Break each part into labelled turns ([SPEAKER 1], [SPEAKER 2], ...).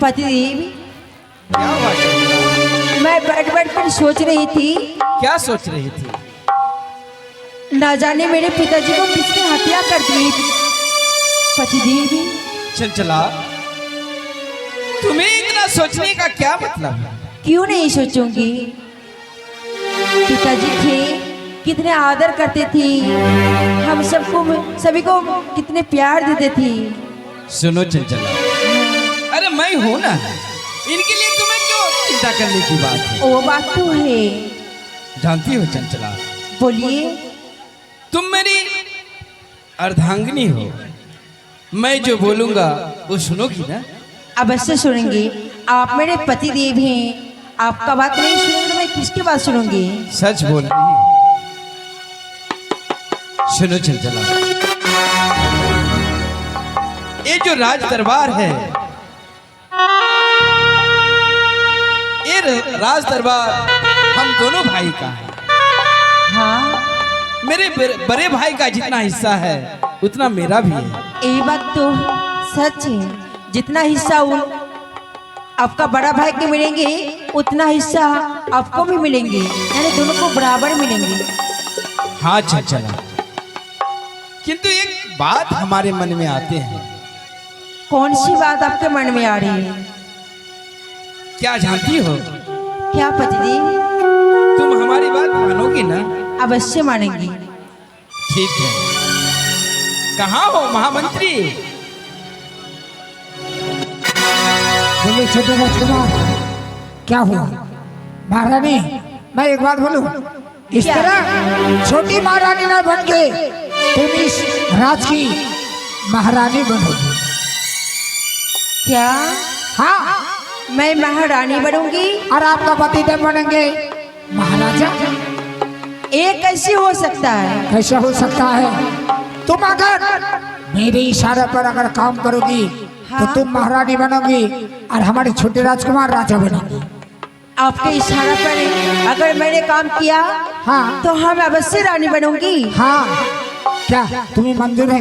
[SPEAKER 1] पतिदेव,
[SPEAKER 2] क्या हुआ चंचला?
[SPEAKER 1] मैं बैठ बैठ कर सोच रही थी,
[SPEAKER 2] क्या सोच रही थी?
[SPEAKER 1] ना जाने मेरे पिताजी को किसने हत्या कर दी। पतिदेव,
[SPEAKER 2] चंचला, तुम्हें इतना सोचने का क्या मतलब है?
[SPEAKER 1] क्यों नहीं सोचूंगी। पिताजी थे, कितने आदर करते थे, हम सबको सभी को कितने प्यार देते थे।
[SPEAKER 2] सुनो चंचला, अरे मैं हूं ना, इनके लिए तुम्हें क्यों चिंता करने की बात है?
[SPEAKER 1] वो बात तो है।
[SPEAKER 2] जानती हो चंचला,
[SPEAKER 1] बोलिए।
[SPEAKER 2] तुम मेरी अर्धांगिनी हो, मैं जो बोलूंगा वो सुनोगी ना?
[SPEAKER 1] अवश्य सुनेंगे, आप मेरे पति देव हैं, आपका बात नहीं सुनूंगी तो मैं किसकी बात सुनूंगी।
[SPEAKER 2] सच बोल रही हो। सुनो चंचला, ये जो राज दरबार है, ये राज दरबार हम दोनों भाई का है।
[SPEAKER 1] हाँ,
[SPEAKER 2] मेरे बड़े भाई का जितना हिस्सा है उतना मेरा भी है।
[SPEAKER 1] ये बात तो सच है। जितना हिस्सा आपका बड़ा भाई के मिलेंगे, उतना हिस्सा आपको भी मिलेंगे, यानी दोनों को बराबर मिलेंगे।
[SPEAKER 2] हाँ चंचला, किंतु एक बात हमारे मन में आते हैं।
[SPEAKER 1] कौन सी बात आपके मन में आ रही है?
[SPEAKER 2] क्या जानती हो?
[SPEAKER 1] क्या पतिदेव?
[SPEAKER 2] तुम हमारी बात मानोगी ना?
[SPEAKER 1] अवश्य मानेंगी।
[SPEAKER 2] ठीक है। कहाँ हो महामंत्री?
[SPEAKER 3] बोले छोटे राजकुमार, क्या हुआ? महारानी, मैं एक बात बोलूं, इस
[SPEAKER 1] क्या?
[SPEAKER 3] तरह छोटी महारानी ना बन के तुम इस राज की महारानी बनोगी।
[SPEAKER 1] क्या
[SPEAKER 3] हाँ,
[SPEAKER 1] मैं महारानी बनूंगी?
[SPEAKER 3] और आपका पतिदेव बनेंगे महाराजा।
[SPEAKER 1] ये कैसे हो सकता है?
[SPEAKER 3] कैसे हो सकता है? तुम अगर मेरे इशारे पर अगर काम करोगी तो तुम महारानी बनोगी और हमारे छोटे राजकुमार राजा बनेंगे।
[SPEAKER 1] आपके इशारा पर अगर मैंने काम किया,
[SPEAKER 3] हाँ
[SPEAKER 1] तो हम अवश्य रानी बनूंगी।
[SPEAKER 3] हाँ, क्या तुम्हें मंजूर है?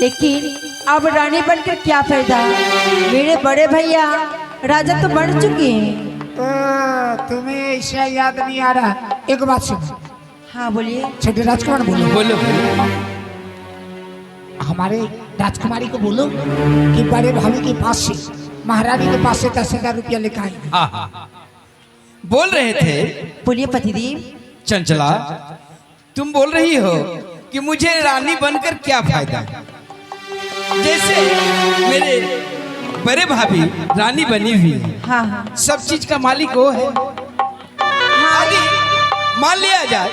[SPEAKER 1] लेकिन अब रानी बनकर क्या फायदा? मेरे बड़े भैया राजा तो बन चुके हैं।
[SPEAKER 3] तुम्हें ऐसा याद नहीं आ रहा? एक बात सुनो।
[SPEAKER 1] हाँ बोलिए।
[SPEAKER 3] छोटे राजकुमार बोलो।
[SPEAKER 2] बोलो बोलो।
[SPEAKER 3] हमारे राजकुमारी को बोलो कि बड़े भाभी के पास से महारानी के पास से 10,000 रुपया लेकर आए।
[SPEAKER 2] हाँ हाँ, बोल रहे थे
[SPEAKER 1] बोलिए पतिदेव।
[SPEAKER 2] चंचला, तुम बोल रही हो कि मुझे रानी बनकर क्या फायदा? जैसे मेरे बड़े भाभी रानी बनी हुई है,
[SPEAKER 1] हाँ हाँ
[SPEAKER 2] सब चीज का मालिक वो है। आदि मान लिया जाए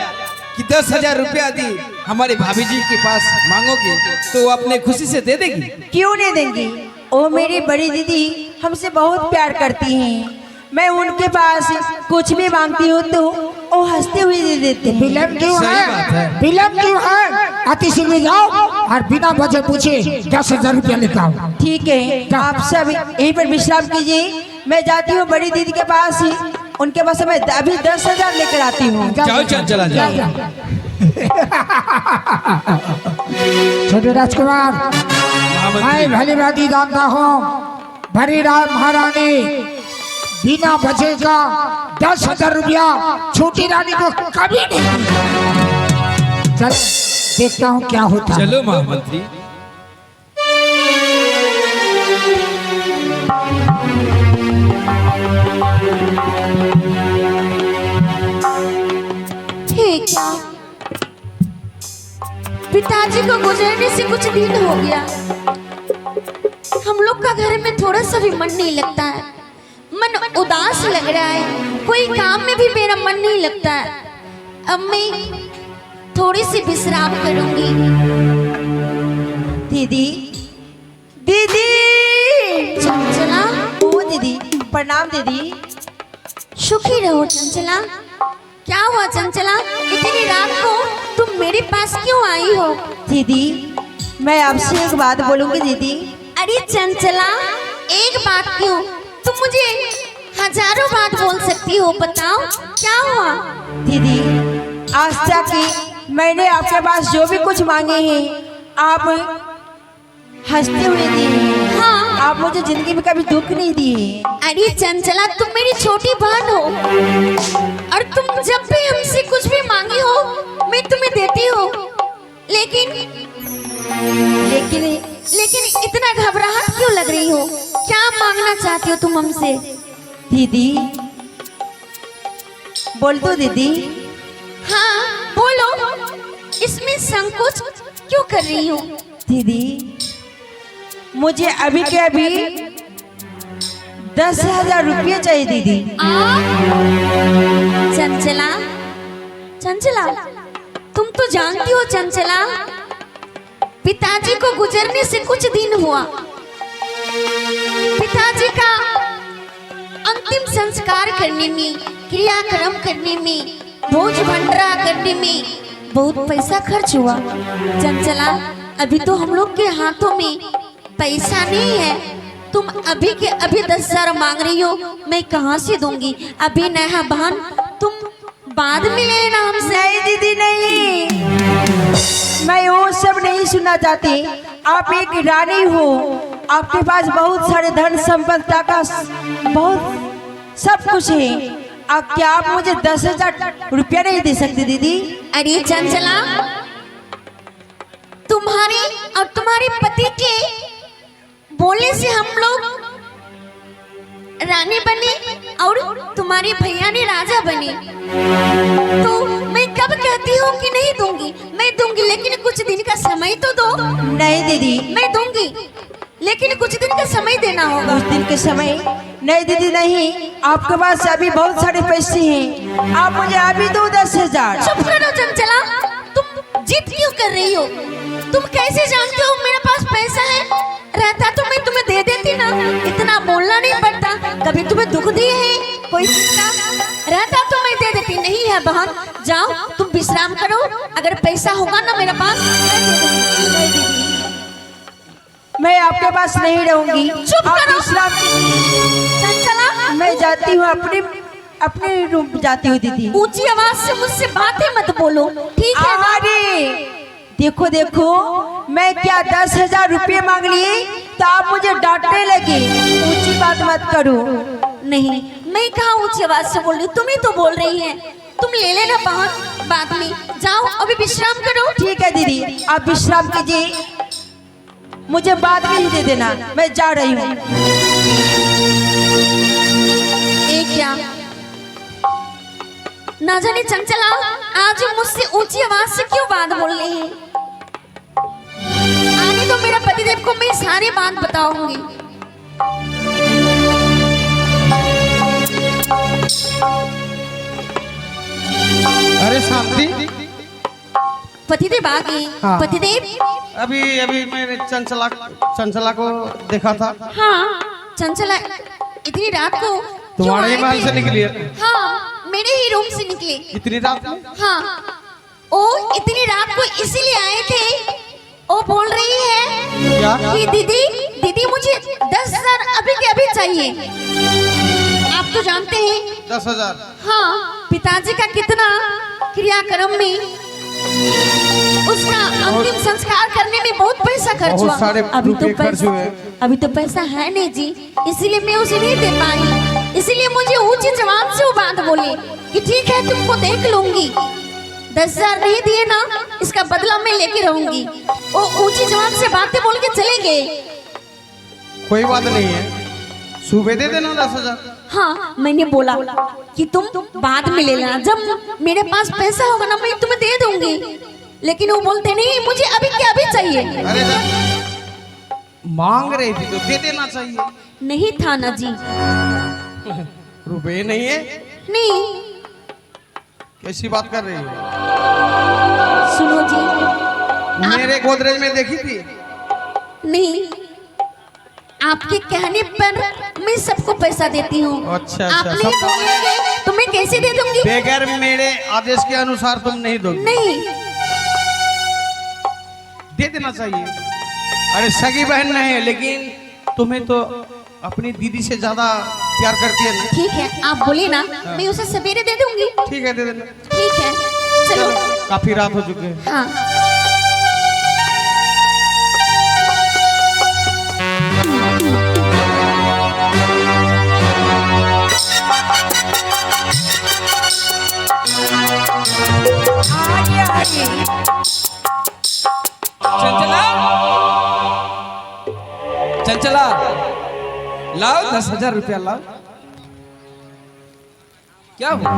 [SPEAKER 2] कि 10,000 रुपया आदि हमारे भाभी जी के पास मांगोगे तो वो अपने खुशी से दे देगी।
[SPEAKER 1] क्यों नहीं देंगी? वो मेरी बड़ी दीदी हमसे बहुत प्यार करती हैं। मैं उनके पास कुछ भी मांगती हूँ तो वो हंसते हुए दे देते हैं।
[SPEAKER 3] विलम्ब क्यों
[SPEAKER 2] सही बात
[SPEAKER 3] है?
[SPEAKER 2] है।
[SPEAKER 3] विलम्ब क्यों है? अति शीघ्र जाओ और बिना वजह पूछे 10,000 रुपया लेकर आओ।
[SPEAKER 1] ठीक है, आप सब यहीं पर विश्राम कीजिए। मैं जाती हूँ बड़ी दीदी के पास ही, उनके पास मैं अभी 10,000 लेकर आती हूँ।
[SPEAKER 2] जाओ चंचला जाओ।
[SPEAKER 3] छोटे राजकुमार, मैं भली भांति जानता हूँ भरी रात महारानी बिना वजह का 10,000 रुपया छोटी रानी को कभी नहीं दी। चल देखता हूँ क्या होता है।
[SPEAKER 2] चलो महामंत्री।
[SPEAKER 4] ठीक है, पिताजी को गुजरने से कुछ दिन हो गया। हम लोग का घर में थोड़ा सा भी मन नहीं लगता है, मन उदास लग रहा है, कोई काम में भी मेरा मन नहीं लगता है। अब मैं थोड़ी सी विश्राम करूंगी।
[SPEAKER 1] दीदी, दीदी।
[SPEAKER 4] चंचला,
[SPEAKER 1] ओ दीदी, प्रणाम दीदी।
[SPEAKER 4] सुखी रहो चंचला। क्या हुआ चंचला, इतनी रात को तुम मेरे पास क्यों आई हो?
[SPEAKER 1] दीदी, मैं आपसे एक बात बोलूंगी दीदी।
[SPEAKER 4] अरे चंचला, एक बात क्यों, तुम मुझे हजारों बात बोल सकती हो, बताओ क्या हुआ?
[SPEAKER 1] दीदी, आज तक मैंने आपके पास जो भी कुछ मांगे हैं आप हंसते हुए दिए।
[SPEAKER 4] हाँ।
[SPEAKER 1] आप मुझे जिंदगी में कभी दुख नहीं दिए।
[SPEAKER 4] अरे चंचला, तुम मेरी छोटी बहन हो और तुम जब भी हमसे कुछ भी मांगी हो मैं तुम्हें देती हूँ, लेकिन
[SPEAKER 1] लेकिन
[SPEAKER 4] लेकिन इतना घबराहट क्यों लग रही हो? क्या मांगना चाहती हो तुम हमसे?
[SPEAKER 1] दीदी बोल दो दीदी।
[SPEAKER 4] हाँ बोलो, इसमें संकोच क्यों कर रही हो?
[SPEAKER 1] दीदी मुझे अभी के अभी 10,000 रुपये चाहिए दीदी।
[SPEAKER 4] चंचला, चंचला तुम तो जानती हो चंचला, पिताजी को गुजरने से कुछ दिन हुआ। पिताजी का अंतिम संस्कार करने में, क्रियाक्रम करने में, भोज भंडारा करने में बहुत पैसा खर्च हुआ। चंचला अभी तो हम लोग के हाथों में पैसा नहीं है। तुम अभी के अभी 10,000 मांग रही हो, मैं कहाँ से दूंगी? अभी नया बहन, तुम बाद में ले लेना हमसे।
[SPEAKER 1] नहीं दीदी नहीं, मैं वो सब नहीं सुनना चाहती। आप एक रानी हो, आपके पास बहुत सारे धन संपत्ति का बहुत सब कुछ है। क्या आप मुझे 10,000 रुपया नहीं दे सकते दीदी?
[SPEAKER 4] अरे चंचला, तुम्हारे और तुम्हारे पति के बोलने से हम लोग रानी बने और तुम्हारे भैया ने राजा बने, तो मैं कब कहती हूँ कि नहीं दूंगी? मैं दूंगी, लेकिन कुछ दिन का समय तो दो।
[SPEAKER 1] नहीं दीदी,
[SPEAKER 4] मैं दूंगी, लेकिन कुछ दिन का समय देना होगा।
[SPEAKER 1] कुछ दिन के समय? नहीं दीदी नहीं, आपके पास अभी बहुत सारे पैसे हैं, आप मुझे अभी दो 10,000।
[SPEAKER 4] चुप करो चंचला, तुम जिद क्यों कर रही हो? तुम कैसे जानते हो मेरे पास पैसा है? रहता तो मैं तुम्हें दे देती ना, इतना बोलना नहीं पड़ता। कभी तुम्हें दुख दिए है कोई चिंता? रहता तो मैं दे देती। नहीं है बहन, जाओ तुम विश्राम करो, अगर पैसा होगा ना मेरे पास मैं दे दूंगी।
[SPEAKER 1] नहीं दीदी, मैं आपके पास नहीं रहूंगी।
[SPEAKER 4] चुप
[SPEAKER 1] आप
[SPEAKER 4] करो
[SPEAKER 1] विश्राम कीजिए।
[SPEAKER 4] चंचला,
[SPEAKER 1] मैं जाती हूँ, अपने रूम जाती हूँ दीदी।
[SPEAKER 4] ऊंची आवाज से मुझसे बातें मत बोलो, ठीक है ना?
[SPEAKER 1] अरे देखो देखो, मैं क्या 10,000 रुपये मांग लिए तो आप मुझे डांटने लगे। ऊंची बात मत करो।
[SPEAKER 4] नहीं, मैं कहाँ ऊंची आवाज से बोल रही हूँ, तुम ही तो बोल रही है। तुम ले लेना बहन बाद में, जाओ अभी विश्राम करो।
[SPEAKER 1] ठीक है दीदी, आप विश्राम कीजिए, मुझे बाद में ही दे देना, मैं जा रही हूँ।
[SPEAKER 4] एक क्या ना जाने चंचला आज मुझसे ऊंची आवाज से क्यों बात बोल रही है? आने तो मेरा पतिदेव को मैं सारी बात बताऊंगी।
[SPEAKER 5] अरे शांति,
[SPEAKER 4] पतिदेव आ गए।
[SPEAKER 3] हाँ।
[SPEAKER 4] पतिदेव,
[SPEAKER 5] अभी अभी मैंने चंचला को देखा था।
[SPEAKER 4] हाँ चंचला इतनी रात को
[SPEAKER 5] तुम्हारे
[SPEAKER 4] क्यों
[SPEAKER 5] ही
[SPEAKER 4] आए
[SPEAKER 5] महल
[SPEAKER 4] थे?
[SPEAKER 5] से निकली है?
[SPEAKER 4] हाँ, मेरे ही रूम से निकले।
[SPEAKER 5] इतनी रात में?
[SPEAKER 4] हाँ, ओ इतनी रात को इसीलिए आए थे। ओ बोल रही है
[SPEAKER 5] क्या?
[SPEAKER 4] कि दीदी दीदी मुझे 10,000 अभी के अभी चाहिए। आप तो जानते हैं
[SPEAKER 5] 10,000?
[SPEAKER 4] हाँ, पिताजी का कितना क्रियाक्रम में उसका अंतिम संस्कार करने में बहुत पैसा खर्च
[SPEAKER 5] बहुत
[SPEAKER 4] हुआ।
[SPEAKER 5] सारे
[SPEAKER 4] अभी तो
[SPEAKER 5] रुपए खर्च हुए।
[SPEAKER 4] अभी तो पैसा है नहीं जी, इसीलिए मैं उसे नहीं दे पाई। इसीलिए मुझे ऊंची जवान से वो बात बोली कि ठीक है तुमको देख लूंगी, 10,000 नहीं दिए ना, इसका बदला मैं लेके रहूंगी। वो ऊंची जवान से बातें बोल के चले गए।
[SPEAKER 5] कोई बात नहीं है, सुबह दे देना 10,000।
[SPEAKER 4] हाँ, मैंने बोला कि तुम बाद में ले लेना, जब मेरे पास पैसा होगा ना मैं तुम्हें दे दूंगी। लेकिन वो बोलते नहीं, मुझे अभी के अभी चाहिए।
[SPEAKER 5] अरे मांग रही थी तो दे देना चाहिए।
[SPEAKER 4] नहीं था ना जी।
[SPEAKER 5] रुपए नहीं है?
[SPEAKER 4] नहीं,
[SPEAKER 5] कैसी बात कर रही हो?
[SPEAKER 4] सुनो जी,
[SPEAKER 5] मेरे गोदरेज में देखी थी?
[SPEAKER 4] नहीं, आपके कहने पर मैं सबको पैसा देती हूँ।
[SPEAKER 5] अच्छा,
[SPEAKER 4] आप
[SPEAKER 5] अच्छा,
[SPEAKER 4] नहीं
[SPEAKER 5] सब-
[SPEAKER 4] बोलेंगे तो मैं कैसे दे दूंगी?
[SPEAKER 5] बगैर मेरे आदेश के अनुसार तुम नहीं दोगे?
[SPEAKER 4] नहीं,
[SPEAKER 5] दे देना चाहिए। अरे सगी बहन नहीं है, लेकिन तुम्हें तो अपनी दीदी से ज्यादा प्यार करती है ना।
[SPEAKER 4] ठीक है, आप बोले ना, मैं उसे सवेरे दे दूंगी।
[SPEAKER 5] ठीक है, दे देना।
[SPEAKER 4] ठीक है, चलो।
[SPEAKER 5] काफी रात हो चुकी है।
[SPEAKER 4] हाँ,
[SPEAKER 1] जी।
[SPEAKER 2] चंचला, चंचला, लाओ 10,000 रुपया लाओ। क्या हुआ?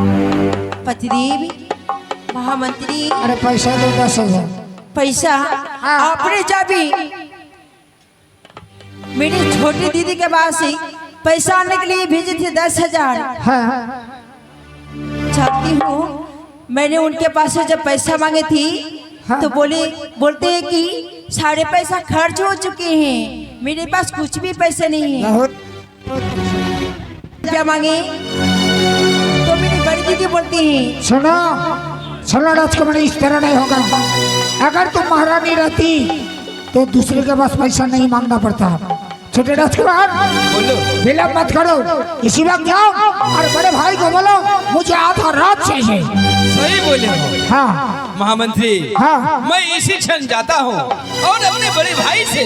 [SPEAKER 1] पतिदेव, महामंत्री,
[SPEAKER 3] अरे पैसा दो 10,000।
[SPEAKER 1] पैसा आपने जाबी मेरी छोटी दीदी के पास से पैसा आने के लिए भेजे थे 10,000।
[SPEAKER 3] हाँ
[SPEAKER 1] चाहती हूँ, मैंने उनके पास से जब पैसा मांगे थी तो बोलते हैं कि सारे पैसा खर्च हो चुके हैं, मेरे पास कुछ भी पैसे नहीं है।
[SPEAKER 3] बहुत
[SPEAKER 1] क्या मांगे तो मेरी बड़ी दीदी बोलती है।
[SPEAKER 3] सुनो सुनो राजकुमारी, इस तरह नहीं होगा। अगर तुम महारानी रहती तो दूसरे के पास पैसा नहीं मांगना पड़ता। छोटे राजकुमार,
[SPEAKER 2] बोलो।
[SPEAKER 3] विलम्ब मत करो, इसी वक्त जाओ और बड़े भाई को बोलो मुझे आधा रात चाहिए।
[SPEAKER 2] सही बोले हो।
[SPEAKER 3] हाँ
[SPEAKER 2] महामंत्री,
[SPEAKER 3] हाँ
[SPEAKER 2] मैं इसी क्षण जाता हूँ और अपने बड़े भाई से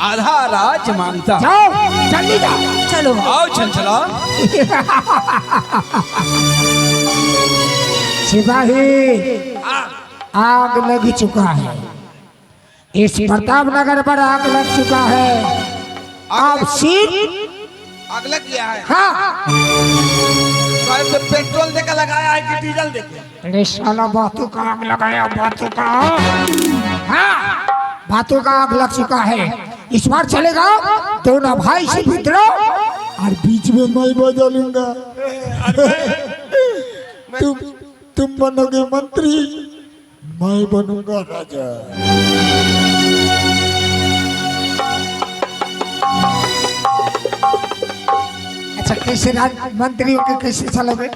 [SPEAKER 2] आधा राज मांगता हूँ।
[SPEAKER 3] जाओ, जल्दी जाओ।
[SPEAKER 1] चलो
[SPEAKER 2] आओ चंचला।
[SPEAKER 3] सिपाही, आग लग चुका है, इस प्रताप नगर पर आग लग चुका है। आप सिर्फ
[SPEAKER 5] आग लग गया है।
[SPEAKER 3] हाँ
[SPEAKER 5] तो पेट्रोल देकर लगाया है कि डीजल देकर?
[SPEAKER 3] अरे साला बातों का आग लगाया, बातों का। हाँ बातों का आग लग चुका है। इस बार चलेगा दोनों भाई से विद्रोह और बीच में मैं बजा लूंगा। तुम बनोगे मंत्री, मैं बनूंगा राजा। अच्छा कैसे मंत्री होके कैसे चलोगे?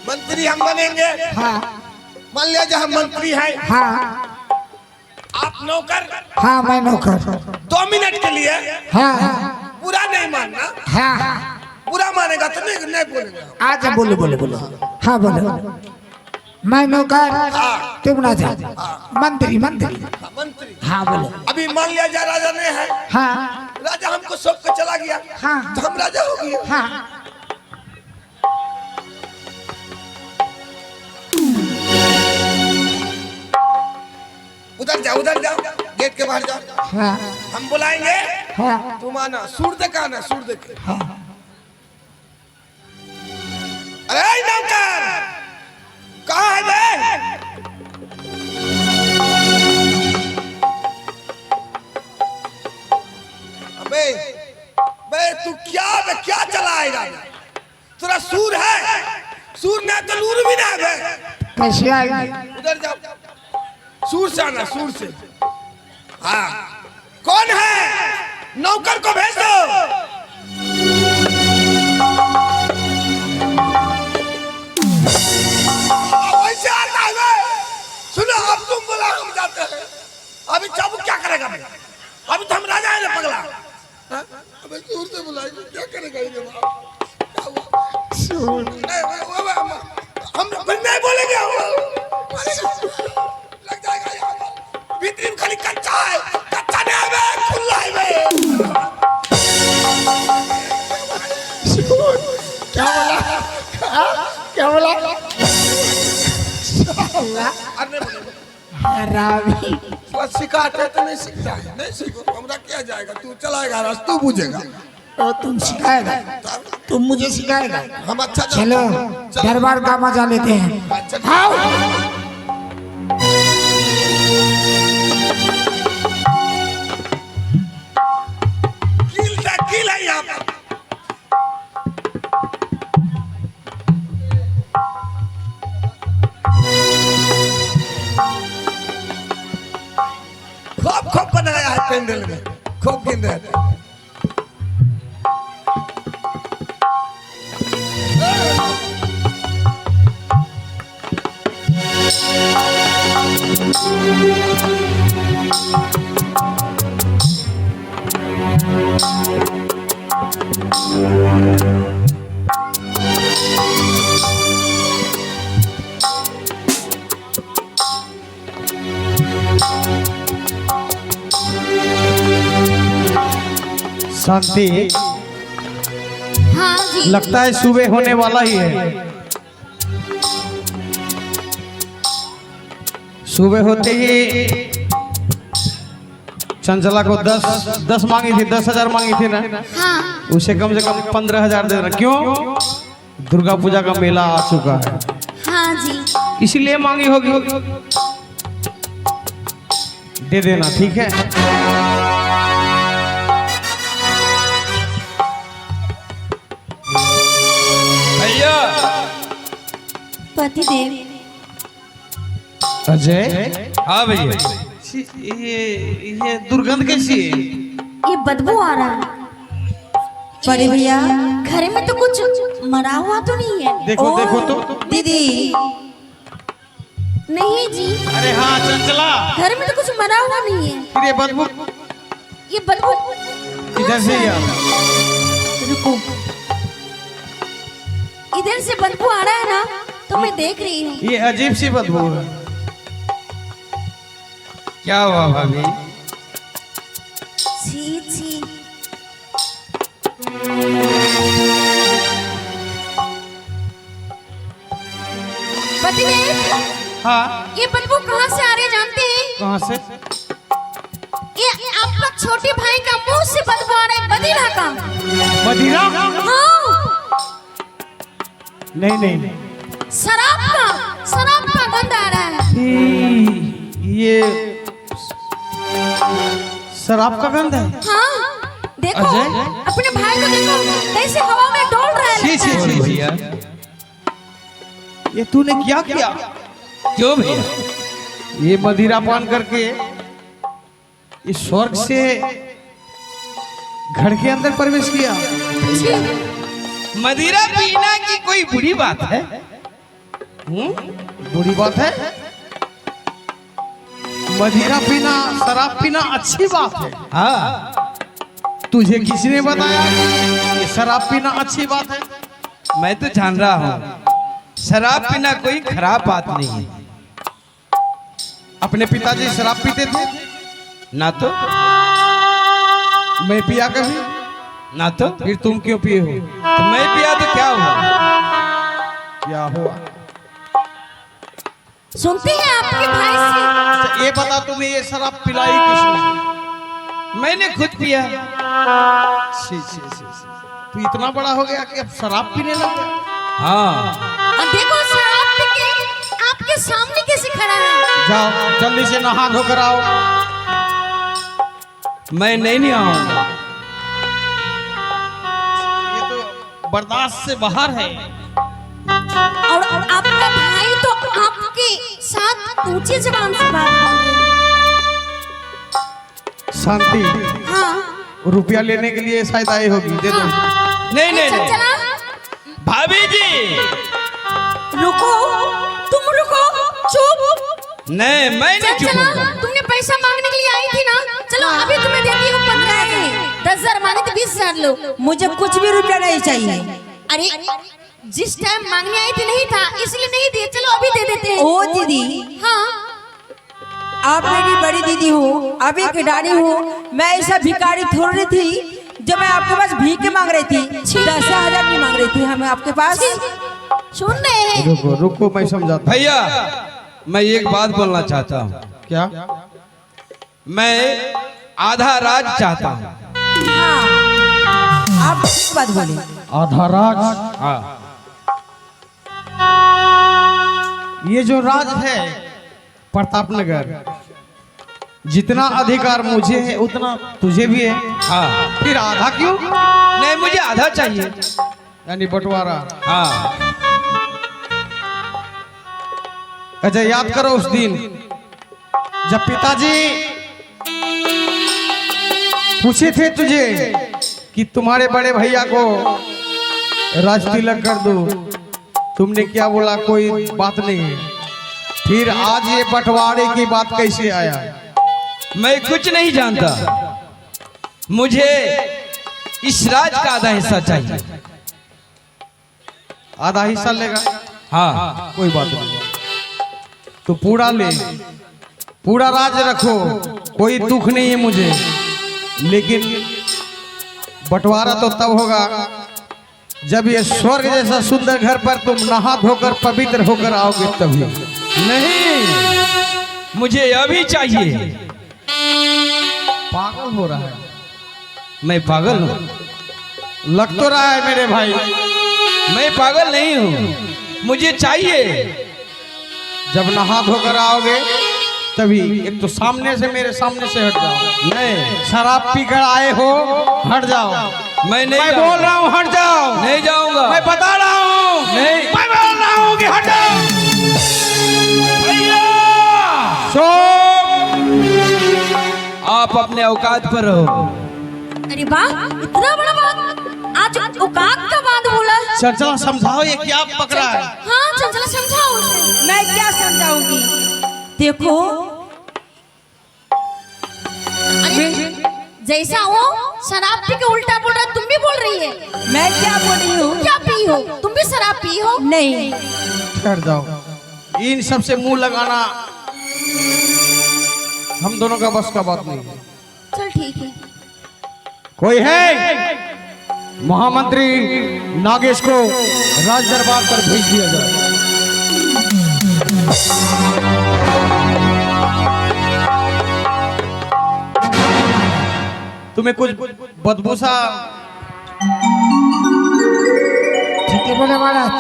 [SPEAKER 5] मंत्री हम बनेंगे।
[SPEAKER 3] हाँ
[SPEAKER 5] मान लिया जो हम मंत्री हैं,
[SPEAKER 3] हाँ
[SPEAKER 5] आप नौकर।
[SPEAKER 3] हाँ मैं नौकर।
[SPEAKER 5] 2 मिनट के लिए
[SPEAKER 3] हाँ
[SPEAKER 5] बुरा नहीं मानना।
[SPEAKER 3] हाँ
[SPEAKER 5] बुरा मानेगा तो नहीं बोलेगा।
[SPEAKER 3] आजा बोलो बोलो बोलो। हाँ बोलो। मैं नौकर, तुम राजा। मंत्री मंत्री।
[SPEAKER 5] मंत्री।
[SPEAKER 3] हाँ बोलो।
[SPEAKER 5] अभी मान लिया जा राजा ने है।
[SPEAKER 3] हाँ
[SPEAKER 5] राजा हमको सौंप के चला गया।
[SPEAKER 3] हाँ।
[SPEAKER 5] तो हम राजा हो गए।
[SPEAKER 3] हाँ
[SPEAKER 5] उधर जाओ, गेट के बाहर जाओ।
[SPEAKER 3] हाँ
[SPEAKER 5] हम बुलाएंगे,
[SPEAKER 3] हाँ
[SPEAKER 5] तुम आना। सूर देख आना, सूर देख।
[SPEAKER 3] हाँ।
[SPEAKER 5] अरे नौकर, कहाँ है बे? अबे बे तू क्या चलाएगा? तेरा सूर है? सूर ना तो लूर भी ना है बे।
[SPEAKER 3] कैसे आएगी?
[SPEAKER 5] उधर जाओ, सूर से आना, सूर से। हाँ कौन है? नौकर को भेज दो। वैसे आता है। सुनो, अब तुम बोला हम जाते हैं। अभी चाबू क्या करेगा? अभी तो हम राजा है ना पगला। अबे सूर से बुलाएंगे, क्या करेगा ये? हम नहीं बोलेंगे। लग जाएगा यहाँ। भीतर में खाली कच्चा है, कच्चा नहीं है बे, खुला है बे।
[SPEAKER 3] क्या बोला? क्या बोला?
[SPEAKER 5] अरे
[SPEAKER 3] हरामी।
[SPEAKER 5] सिखाते तो नहीं सीखता है। नहीं सीखो, हमरा क्या जाएगा? तू चलाएगा रास्ता, तू बुझेगा।
[SPEAKER 3] तो तुम सिखाएगा, तुम मुझे सिखाएगा।
[SPEAKER 5] हम अच्छा
[SPEAKER 3] चलो दरबार का मजा लेते हैं। आओ।
[SPEAKER 5] कील है यहाँ पर। खोप बनाया है पेंडल में, खोप गिन रहे थे। शांति,
[SPEAKER 4] हाँ जी।
[SPEAKER 5] लगता है सुबह होने वाला ही है।
[SPEAKER 6] सुबह होते ही चंचला को 10 मांगी थी, 10,000 मांगी थी ना,
[SPEAKER 4] हाँ
[SPEAKER 6] उसे कम से कम 15,000 दे देना। क्यों? दुर्गा पूजा का मेला आ चुका है,
[SPEAKER 4] हाँ जी।
[SPEAKER 6] इसीलिए मांगी होगी। दे देना, ठीक है।
[SPEAKER 2] भैया
[SPEAKER 4] पतिदेव,
[SPEAKER 6] अजय,
[SPEAKER 2] हाँ भैया,
[SPEAKER 6] ये दुर्गंध कैसी है?
[SPEAKER 4] ये बदबू आ रहा है।
[SPEAKER 1] बड़े भैया
[SPEAKER 4] घर में तो कुछ मरा हुआ तो नहीं है?
[SPEAKER 6] देखो
[SPEAKER 1] ओ,
[SPEAKER 6] देखो तो।
[SPEAKER 1] दीदी
[SPEAKER 4] नहीं जी,
[SPEAKER 6] अरे हाँ चंचला,
[SPEAKER 4] घर में तो कुछ मरा हुआ नहीं है।
[SPEAKER 6] फिर ये बदबू
[SPEAKER 4] ये बदबू
[SPEAKER 6] इधर से ही आ रहा।
[SPEAKER 4] रुको, इधर से बदबू आ रहा है ना, तो मैं देख रही हूँ।
[SPEAKER 6] ये अजीब सी बदबू है।
[SPEAKER 2] क्या हुआ भाभी?
[SPEAKER 4] छी छी, पतिदेव,
[SPEAKER 6] हाँ,
[SPEAKER 4] ये बदबू कहाँ से आ रहे जानते हैं?
[SPEAKER 6] कहाँ से?
[SPEAKER 4] ये आपका छोटे भाई का मुंह से बदबू आ रहा है, बदीरा का।
[SPEAKER 6] मदिरा?
[SPEAKER 4] हाँ,
[SPEAKER 6] नहीं नहीं,
[SPEAKER 4] शराब का गंध आ रहा है।
[SPEAKER 6] ये शराब का गंध है।
[SPEAKER 4] हाँ, देखो
[SPEAKER 6] अजय?
[SPEAKER 4] अपने भाई को देखो, कैसे हवा में डोल रहा है।
[SPEAKER 6] छी छी
[SPEAKER 4] लगता है।
[SPEAKER 6] छी
[SPEAKER 2] भैया
[SPEAKER 6] ये तूने क्या किया?
[SPEAKER 2] क्यों भैया?
[SPEAKER 6] ये मदिरा पान करके इस स्वर्ग से घर के अंदर प्रवेश किया।
[SPEAKER 4] छी,
[SPEAKER 2] मदिरा पीना की कोई बुरी बात है?
[SPEAKER 6] बुरी बात है? मदिरा पीना, शराब पीना अच्छी बात है।
[SPEAKER 2] हाँ,
[SPEAKER 6] तुझे किसने बताया कि शराब पीना अच्छी बात है?
[SPEAKER 2] मैं तो जान रहा हूँ शराब पीना कोई खराब बात नहीं है।
[SPEAKER 6] अपने पिताजी शराब पीते थे?
[SPEAKER 2] ना तो,
[SPEAKER 6] मैं पिया कभी?
[SPEAKER 2] ना तो।
[SPEAKER 6] फिर तुम क्यों पिए हो?
[SPEAKER 2] तो मैं पिया तो क्या हुआ?
[SPEAKER 6] क्या हुआ?
[SPEAKER 4] सुनते हैं आपके भाई से।
[SPEAKER 6] अच्छा, ये बता, तुम्हें ये शराब पिलाई किसने?
[SPEAKER 2] मैंने खुद पिया।
[SPEAKER 6] छी छी छी छी। तू इतना बड़ा हो गया कि अब शराब पीने लग गया?
[SPEAKER 2] हाँ,
[SPEAKER 4] और देखो शराब पी के आपके सामने कैसे खड़ा है।
[SPEAKER 6] जाओ जल्दी से नहा धोकर आओ।
[SPEAKER 2] मैं नहीं आऊंगा।
[SPEAKER 6] ये तो बर्दाश्त से बाहर है।
[SPEAKER 4] और आपका भाई तो आपके साथ ऊंची जबान से बात कर रहे हैं।
[SPEAKER 6] शांति,
[SPEAKER 4] हाँ,
[SPEAKER 6] रुपया लेने के लिए शायद आई होगी, दे दो।
[SPEAKER 2] नहीं नहीं नहीं,
[SPEAKER 4] चला,
[SPEAKER 2] भाभी जी
[SPEAKER 4] रुको, तुम रुको, चुप।
[SPEAKER 2] नहीं, मैं नहीं चुप
[SPEAKER 4] चला,
[SPEAKER 2] होऊंगा।
[SPEAKER 4] तुमने पैसा मांगने के लिए आई थी ना, चलो अभी तुम्हें देती हूँ 15,000। 10,000 मांगे तो 20,000 लो।
[SPEAKER 1] मुझे कुछ भी रुपया नहीं चाहिए।
[SPEAKER 4] अरे जिस टाइम मांगने आई थी नहीं था, इसलिए नहीं दिए, चलो अभी दे देते हैं।
[SPEAKER 1] ओ दीदी,
[SPEAKER 4] हाँ,
[SPEAKER 1] आप मेरी बड़ी दीदी हो, आप एक रानी हो। मैं ऐसा भिखारी थोड़ी थी जो मैं आपके पास भीख मांग रही थी। 10,000 नहीं मांग रही थी हमें आपके पास।
[SPEAKER 4] सुन रहे हैं।
[SPEAKER 6] रुको रुको, मैं समझाता हूं।
[SPEAKER 2] भैया मैं एक बात बोलना चाहता हूँ।
[SPEAKER 6] क्या?
[SPEAKER 2] मैं आधा राज चाहता हूँ।
[SPEAKER 1] हाँ, आप एक बात बोले।
[SPEAKER 6] आधा राज?
[SPEAKER 2] हाँ,
[SPEAKER 6] ये जो राज है प्रतापनगर, जितना अधिकार मुझे है उतना तुझे भी है।
[SPEAKER 2] हाँ,
[SPEAKER 6] फिर आधा क्यों?
[SPEAKER 2] नहीं मुझे आधा चाहिए।
[SPEAKER 6] यानी बंटवारा।
[SPEAKER 2] हाँ,
[SPEAKER 6] अच्छा याद करो उस दिन जब पिताजी पूछे थे तुझे कि तुम्हारे बड़े भैया को राज तिलक कर दो, तुमने क्या बोला? कोई बात नहीं है। फिर आज ये बंटवारे की बात कैसे आया?
[SPEAKER 2] मैं कुछ नहीं जानता, मुझे इस राज का आधा हिस्सा चाहिए।
[SPEAKER 6] आधा हिस्सा लेगा?
[SPEAKER 2] हाँ,
[SPEAKER 6] कोई बात नहीं, तो पूरा ले, पूरा राज रखो, कोई दुख नहीं है मुझे। लेकिन बंटवारा तो तब होगा जब ये स्वर्ग जैसा सुंदर घर पर तुम नहा धोकर पवित्र होकर आओगे तभी।
[SPEAKER 2] नहीं मुझे अभी चाहिए।
[SPEAKER 6] पागल हो रहा है,
[SPEAKER 2] मैं पागल हूँ?
[SPEAKER 6] लग तो रहा है मेरे भाई।
[SPEAKER 2] मैं पागल नहीं हूँ, मुझे चाहिए।
[SPEAKER 6] जब नहा धोकर आओगे तभी। एक तो सामने से, मेरे सामने से हट जाओ।
[SPEAKER 2] नहीं,
[SPEAKER 6] शराब पीकर आए हो, हट जाओ।
[SPEAKER 2] मैं नहीं
[SPEAKER 6] मैं
[SPEAKER 2] जाऊंगा।
[SPEAKER 6] बोल रहा हूँ हट जाओ।
[SPEAKER 2] नहीं जाऊंगा।
[SPEAKER 6] मैं बता रहा हूँ,
[SPEAKER 2] नहीं।
[SPEAKER 6] मैं बोल रहा हूँ कि हट जाओ। सो
[SPEAKER 2] आप अपने औकात पर रहो।
[SPEAKER 4] अरे वाह, इतना बड़ा बात आज औकात का बात बोला।
[SPEAKER 6] चंचला समझाओ, ये क्या पकड़ा है?
[SPEAKER 4] हाँ चंचला समझाओ उसे।
[SPEAKER 1] मैं क्या समझाऊंगी? देखो,
[SPEAKER 4] अरे जैसा वो शराब पी के उल्टा बोल रहा, तुम भी बोल रही है।
[SPEAKER 1] मैं क्या बोल रही हूँ?
[SPEAKER 4] क्या पी हो? तुम भी शराब पी हो?
[SPEAKER 1] नहीं,
[SPEAKER 6] ठहर जाओ। इन सब से मुंह लगाना हम दोनों का बस का बात नहीं है।
[SPEAKER 4] चल ठीक है।
[SPEAKER 6] कोई है? महामंत्री नागेश को राज दरबार पर भेज दिया जाए। तुम्हें कुछ बदबू सा
[SPEAKER 3] ठीक है बोले महाराज।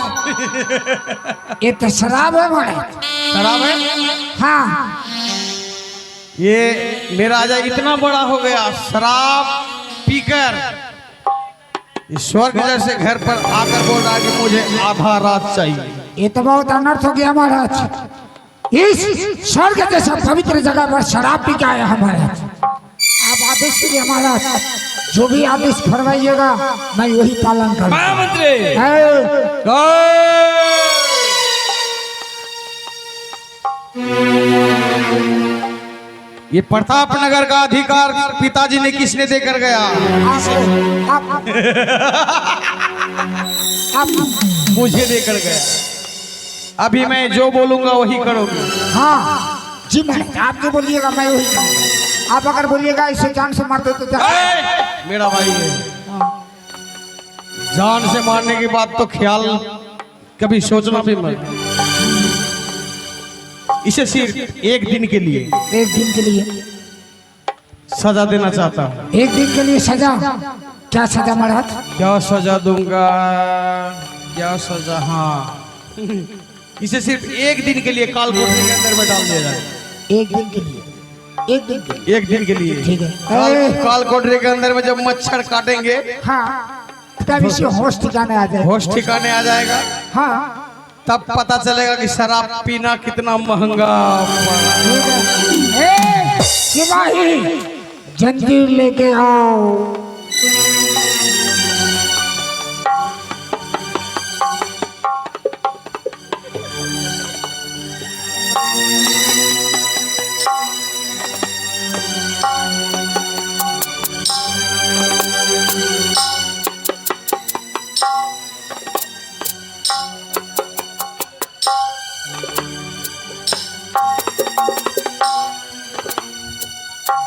[SPEAKER 3] ये तो शराब है महाराज।
[SPEAKER 6] शराब है?
[SPEAKER 3] हाँ,
[SPEAKER 6] ये मेरा राजा इतना बड़ा हो गया, शराब पीकर इस स्वर्ग जैसे घर पर आकर बोल रहा है कि मुझे आधा रात चाहिए।
[SPEAKER 3] ये तो बहुत अनर्थ हो गया महाराज। इस स्वर्ग जैसा पवित्र जगह पर शराब पी के आया है महाराज। आप आदेश करिए महाराज, जो भी आदेश फरमाइएगा मैं वही पालन करूंगा।
[SPEAKER 2] महामंत्री,
[SPEAKER 6] ये प्रताप नगर का अधिकार पिताजी ने किसने देकर गया?
[SPEAKER 3] आप
[SPEAKER 6] मुझे देकर गया। अभी मैं जो बोलूंगा वही करोगे।
[SPEAKER 3] हाँ जी महाराज, आप जो बोलिएगा मैं वही करूंगा। आप अगर बोलिएगा इसे जान से मार दो तो जान।
[SPEAKER 6] मेरा भाई है, जान से मारने की बात तो ख्याल कभी सोचना भी मत। इसे सिर्फ एक दिन के लिए,
[SPEAKER 3] एक दिन के लिए
[SPEAKER 6] सजा देना चाहता हूँ।
[SPEAKER 3] एक दिन के लिए सजा? क्या सजा महाराज?
[SPEAKER 6] क्या सजा दूंगा? क्या सजा? हाँ, इसे सिर्फ एक दिन के लिए काल कोठरी के अंदर में डाल दिया जाए।
[SPEAKER 3] एक दिन के लिए? एक दिन के लिए?
[SPEAKER 6] एक दिन के लिए
[SPEAKER 3] ठीक है।
[SPEAKER 6] काल कोठरी के अंदर में जब मच्छर काटेंगे,
[SPEAKER 3] हाँ, तब इसे होश ठिकाने आ जाए।
[SPEAKER 6] होश ठिकाने आ जाएगा।
[SPEAKER 3] हाँ,
[SPEAKER 6] तब पता चलेगा कि शराब पीना कितना महंगा पड़ा।
[SPEAKER 3] सिपाही जंजीर लेके आओ।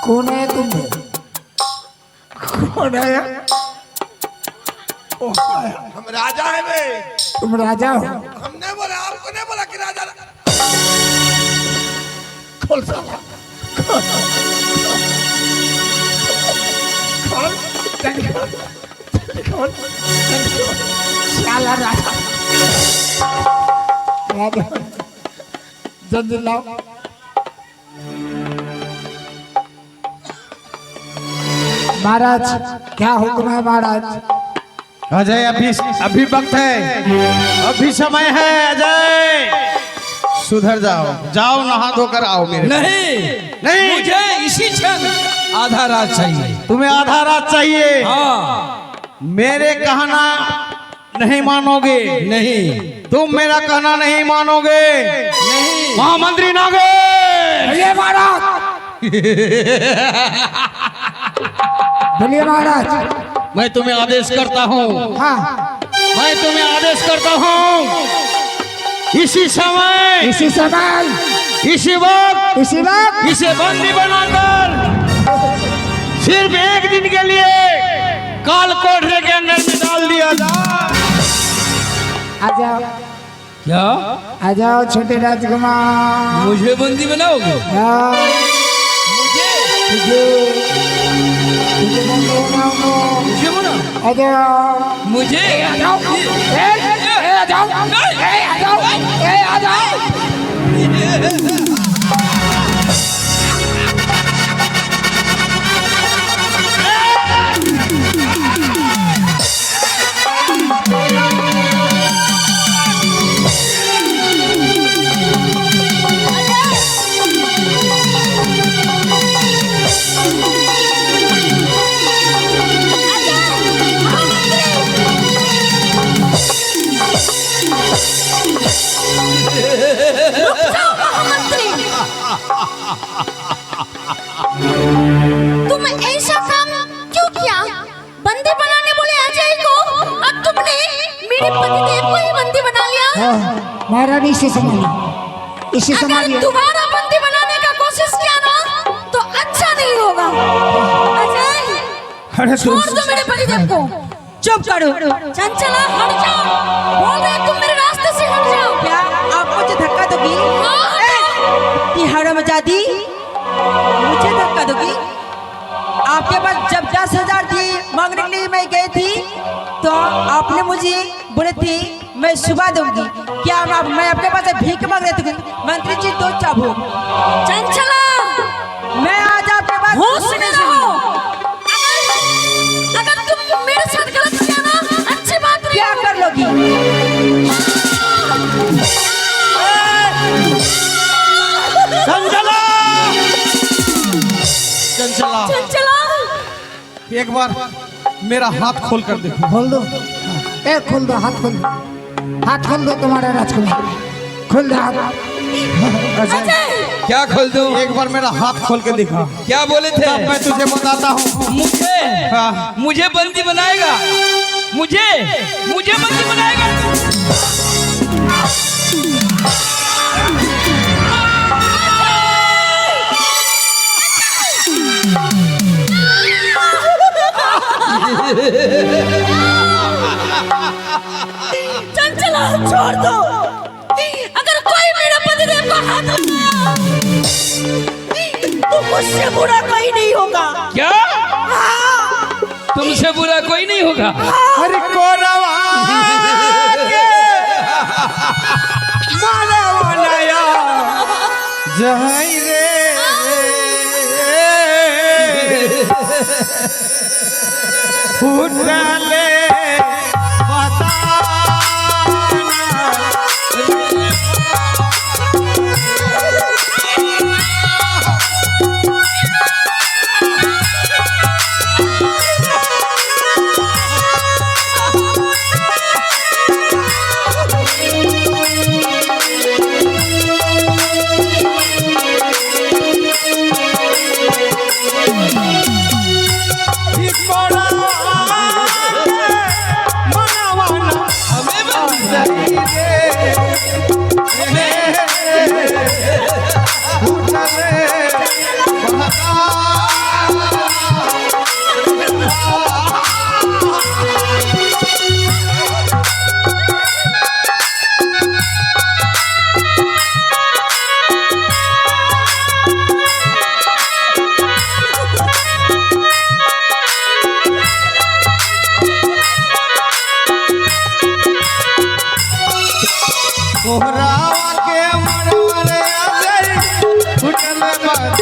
[SPEAKER 3] कौन है तुम? कौन है?
[SPEAKER 5] हम राजा है बे।
[SPEAKER 3] तुम राजा हो?
[SPEAKER 5] हमने बोला, आपको नहीं बोला कि राजा।
[SPEAKER 3] खोल साला, खोल, जल्दी खोल, जल्दी खोल, जल्दी खोल। साला राजा, राजा, जल्दी लाओ। महाराज क्या हुक्म है महाराज?
[SPEAKER 6] अजय, अभी वक्त है, अभी समय है। अजय सुधर जाओ, जाओ नहा धोकर आओ मेरे।
[SPEAKER 2] नहीं, मुझे इसी क्षण आधा रात चाहिए।
[SPEAKER 6] तुम्हें आधा रात चाहिए?
[SPEAKER 2] हाँ।
[SPEAKER 6] मेरे कहना नहीं मानोगे?
[SPEAKER 2] नहीं।
[SPEAKER 6] तुम मेरा कहना नहीं मानोगे?
[SPEAKER 2] नहीं।
[SPEAKER 6] महामंत्री नागेश,
[SPEAKER 3] बोलिए महाराज, बोलिए महाराज।
[SPEAKER 6] मैं तुम्हें आदेश करता हूँ।
[SPEAKER 3] हाँ,
[SPEAKER 6] मैं तुम्हें आदेश करता हूँ, इसी समय,
[SPEAKER 3] इसी समय,
[SPEAKER 6] इसी वक्त
[SPEAKER 3] इसी वक्त
[SPEAKER 6] इसे बंदी बनाकर सिर्फ एक दिन के लिए काल कोठरी के अंदर में डाल दिया जाए।
[SPEAKER 3] आ जाओ।
[SPEAKER 2] क्या
[SPEAKER 3] आ जाओ छोटे राजकुमार।
[SPEAKER 2] मुझे बंदी बनाओगे?
[SPEAKER 3] हाँ,
[SPEAKER 2] मुझे
[SPEAKER 3] तुझे तुझे बंदी बनाऊंगा।
[SPEAKER 2] मुझे बना
[SPEAKER 3] आ जाओ।
[SPEAKER 2] मुझे
[SPEAKER 3] आ जाओ। आ जाओ। आ जाओ। आ जाओ।
[SPEAKER 4] तुम ऐसा काम क्यों किया? बंदी बनाने बोले अजय को, अब तुमने मेरे पतिदेव को ही बंदी बना लिया।
[SPEAKER 3] हाँ, महारानी इसे संभालिए, इसे
[SPEAKER 4] अगर
[SPEAKER 3] संभालिए।
[SPEAKER 4] दोबारा बंदी बनाने का कोशिश किया ना तो अच्छा नहीं होगा। अजय
[SPEAKER 3] अरे
[SPEAKER 4] छोड़ दो मेरे पतिदेव को।
[SPEAKER 1] चुप करो।
[SPEAKER 4] चंचला हट जाओ, बोल रहे तुम मेरे रास्ते से हट जाओ।
[SPEAKER 1] क्या आप मुझे धक्का दोगी?
[SPEAKER 4] हाँ,
[SPEAKER 1] कि हरामजादी मुझे धक्का दोगी? आपके पास जब 10,000 थी मांगने के लिए मैं गई थी तो आपने मुझे बोले थी मैं सुबह दूंगी। क्या मैं आपके पास भीख मांग रही थी? मंत्री जी तो चाबू
[SPEAKER 4] चंचला
[SPEAKER 1] मैं आज आपके पास
[SPEAKER 4] होश में रहो। अगर तुम मेरे साथ गलत किया ना अच्छी बात नहीं।
[SPEAKER 1] क्या कर लोगी?
[SPEAKER 6] चंचला चंचला
[SPEAKER 4] चंचला
[SPEAKER 6] एक बार मेरा हाथ खोल कर देखो।
[SPEAKER 3] खोल दो। ए खोल दो, हाथ खोल दो, हाथ खोल दो तुम्हारा राजकुमार, खोल दो हाथ।
[SPEAKER 2] क्या खोल दूं?
[SPEAKER 6] एक बार मेरा हाथ खोल के दिखा,
[SPEAKER 2] क्या बोले थे?
[SPEAKER 6] तब मैं तुझे बताता हूँ।
[SPEAKER 2] मुझे
[SPEAKER 6] हाँ।
[SPEAKER 2] मुझे बंदी बनाएगा? मुझे बंदी बनाएगा?
[SPEAKER 4] चंचला छोड़ दो। अगर कोई मेरे पतिदेव को हाथ लगाया तो मुझसे बुरा कोई नहीं होगा।
[SPEAKER 2] क्या? तुमसे बुरा कोई नहीं होगा?
[SPEAKER 6] अरे कोरवा के माला बनाया जहाई रे फूटले कोहरावा के मरवरे आजई फुटल बात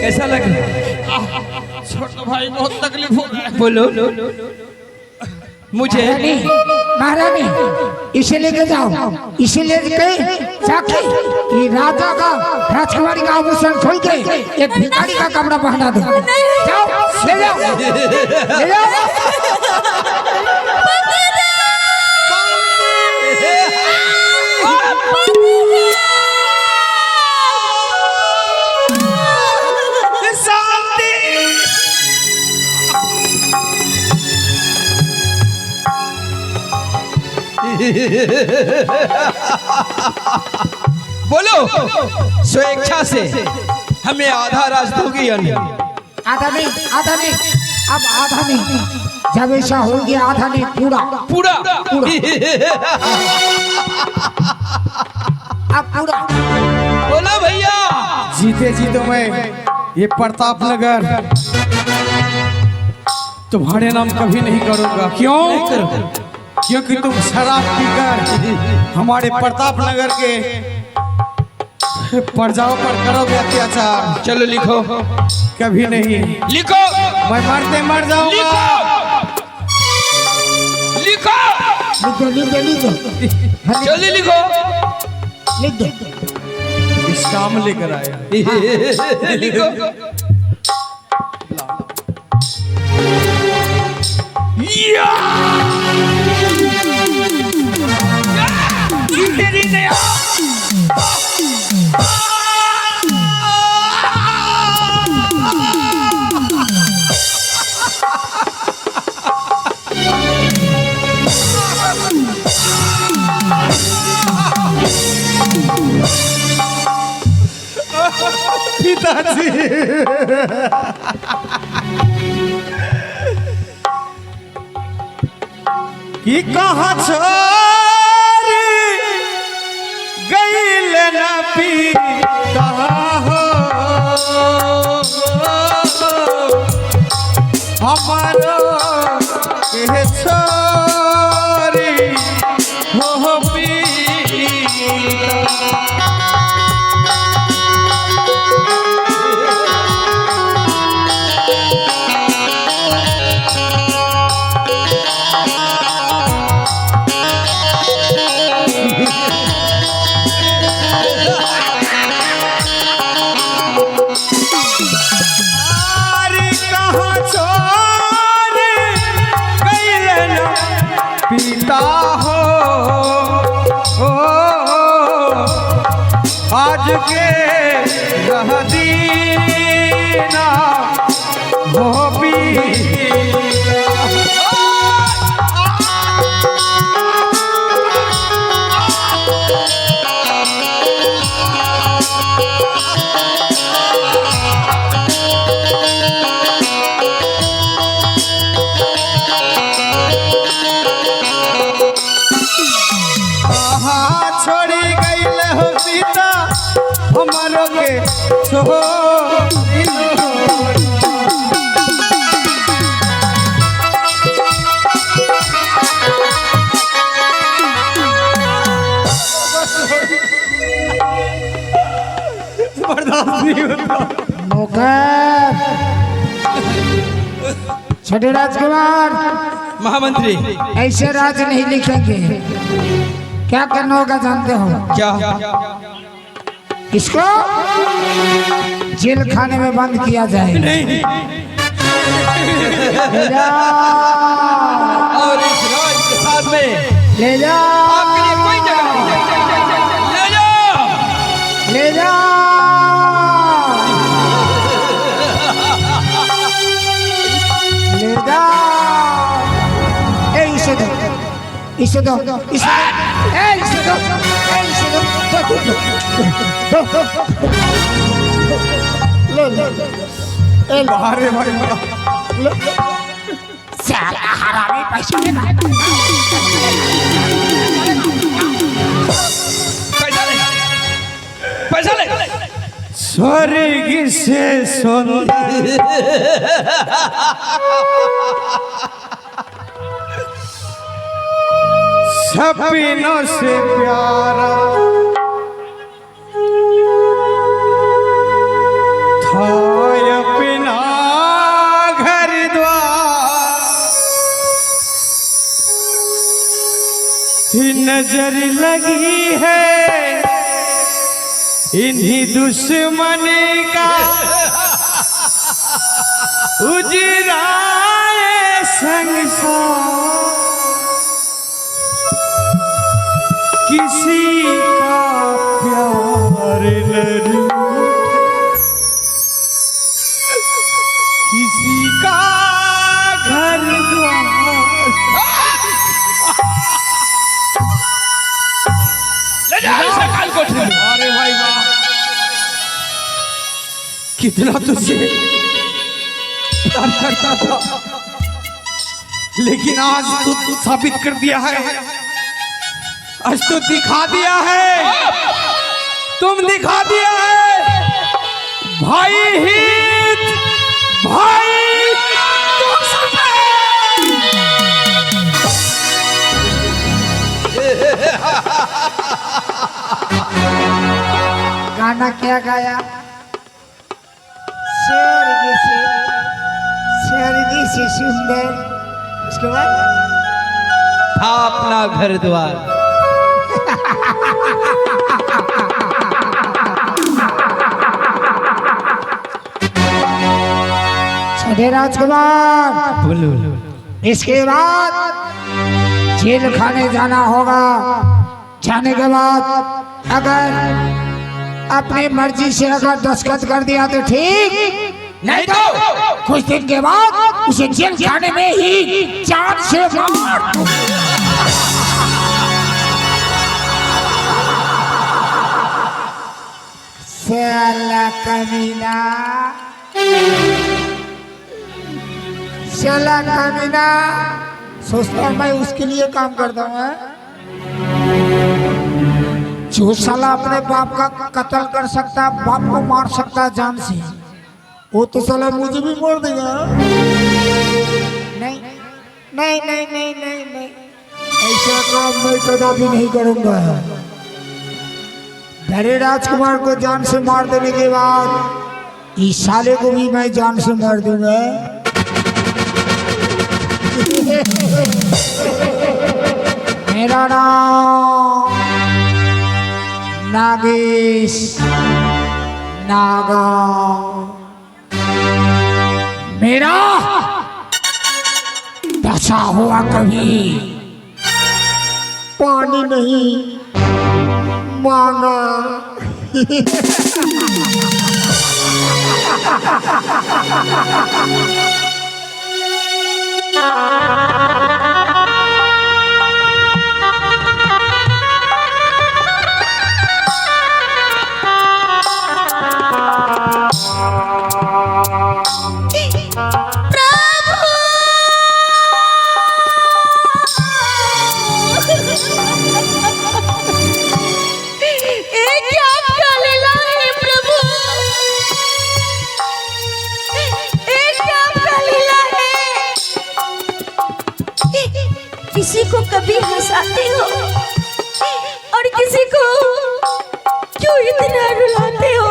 [SPEAKER 2] कैसा लग रहा है?
[SPEAKER 6] छोटा भाई बहुत तकलीफ हो रहा है।
[SPEAKER 2] बोलो मुझे
[SPEAKER 3] महारानी इसे लेके जाओ, इसे लेके जाके ये राजा का राजकुमारी का आभूषण खोल के एक भिखारी का कपड़ा पहना दो। जाओ ले जाओ, ले जाओ।
[SPEAKER 2] बोलो, स्वेच्छा से हमें आधा राज दोगी या नहीं?
[SPEAKER 3] आधा नहीं, आधा नहीं, अब आधा नहीं, जब ऐसा हो गया आधा नहीं, पूरा
[SPEAKER 2] पूरा
[SPEAKER 3] अब पूरा।
[SPEAKER 2] बोलो भैया।
[SPEAKER 6] जीते जी तो मैं ये प्रताप नगर तुम्हारे नाम कभी नहीं करूंगा। क्यों?
[SPEAKER 2] नहीं करोगे?
[SPEAKER 6] क्योंकि तुम शराब पीकर हमारे प्रताप नगर के प्रजाओं पर करोगे अत्याचार।
[SPEAKER 2] चलो लिखो।
[SPEAKER 6] कभी नहीं।
[SPEAKER 2] लिखो।
[SPEAKER 6] मैं मरते मर जाऊंगा।
[SPEAKER 2] लिखो।
[SPEAKER 3] लिख दो, लिख दो, लिख दो,
[SPEAKER 2] जल्दी लिखो।
[SPEAKER 3] लिख दो।
[SPEAKER 6] इस काम लेकर आया।
[SPEAKER 2] लिखो। या! तेरी नया
[SPEAKER 6] पिताजी कि कहाँ छोरी गईल न पीता हो हमारो के छोरी हो पीता। पीता हो आज के रह दीना हो छोड़ी गईल हो सीता हमारो के
[SPEAKER 3] नौकर छोटे राजकुमार,
[SPEAKER 2] महामंत्री
[SPEAKER 3] ऐसे राज नहीं लिखेंगे। क्या करना होगा जानते हो?
[SPEAKER 2] क्या?
[SPEAKER 3] इसको जेल खाने में बंद किया जाए।
[SPEAKER 2] नहीं। और इस राज के साथ में
[SPEAKER 3] ले जाओ,
[SPEAKER 2] आपके लिए कोई जगह नहीं। ले जाओ।
[SPEAKER 3] ले जाओ, ले जाओ। इसे दो, इसे दो, इसे इसे दो, इसे दो, ले
[SPEAKER 6] बाहर भाई
[SPEAKER 3] साला हरामी पैसे ले।
[SPEAKER 2] पैसा ले।
[SPEAKER 6] स्वर्ग से सुंदर सपनों से प्यारा था अपना घर द्वार। नजर लगी है इन्हीं दुश्मन का उजराए संसार। किसी का प्यार न रूठे, किसी का घर द्वार।
[SPEAKER 2] ले जाओ इसे काल कोठरी में।
[SPEAKER 6] अरे भाई कितना तुझसे प्यार करता था, लेकिन आज तू साबित कर दिया है, आज तो दिखा दिया है, तुम दिखा दिया है भाई हित, भाई
[SPEAKER 3] गाना क्या गाया? स्वर्ग से सुंदर। उसके बाद
[SPEAKER 2] था अपना घर द्वार।
[SPEAKER 3] छोटे राजकुमार,
[SPEAKER 2] बोलो।
[SPEAKER 3] इसके बाद जेल खाने जाना होगा। जाने के बाद अगर अपनी मर्जी से अगर दस्तखत कर दिया तो ठीक, नहीं तो कुछ दिन के बाद उसे जेल खाने में ही जान से मार दूं। साला कमीना, साला कमीना, सोचता मैं उसके लिए काम करता हूँ। जो साला अपने बाप का कत्ल कर सकता है, बाप को मार सकता है जान से, वो तो साला मुझे भी मार देगा। नहीं नहीं नहीं नहीं नहीं नहीं, ऐसा काम मैं कदापि नहीं करूंगा। धरे राजकुमार को जान से मार देने के बाद इस साले को भी मैं जान से मार दूंगा। मेरा नाम नागेश नागा, मेरा दशा हुआ कभी पानी नहीं मांगा।
[SPEAKER 4] किसी को कभी हंसाते हो और किसी को क्यों इतना रुलाते हो?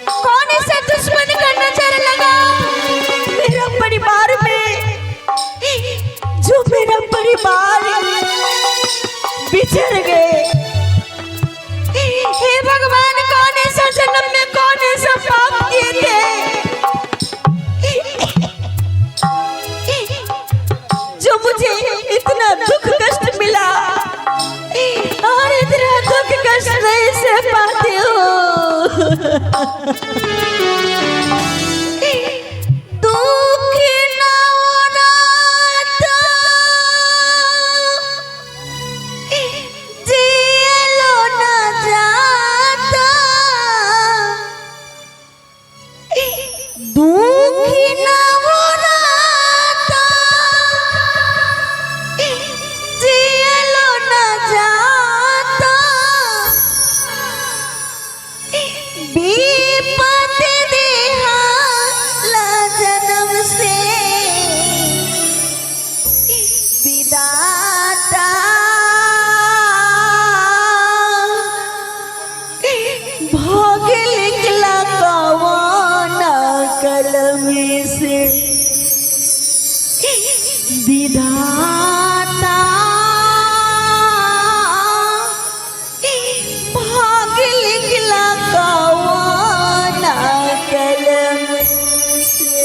[SPEAKER 4] कौन ऐसा दुश्मन का नजर लगा मेरा परिवार में, जो मेरा परिवार बिछड़ गए? हे भगवान, कौन ऐसा जन्म में कौन ऐसा पाप किए थे जो मुझे इतना दुख कष्ट मिला और इतना दुख कष्ट नहीं सह पाते हो? दुख ना होना था, जियो ना जाता। दुख ना होना था, जियो ना जाता। विपत देहाला जन्म से विधाता, भाग्य लिखला कवाना कलम से विधाता, भाग्य लिखला कवाना कलम से।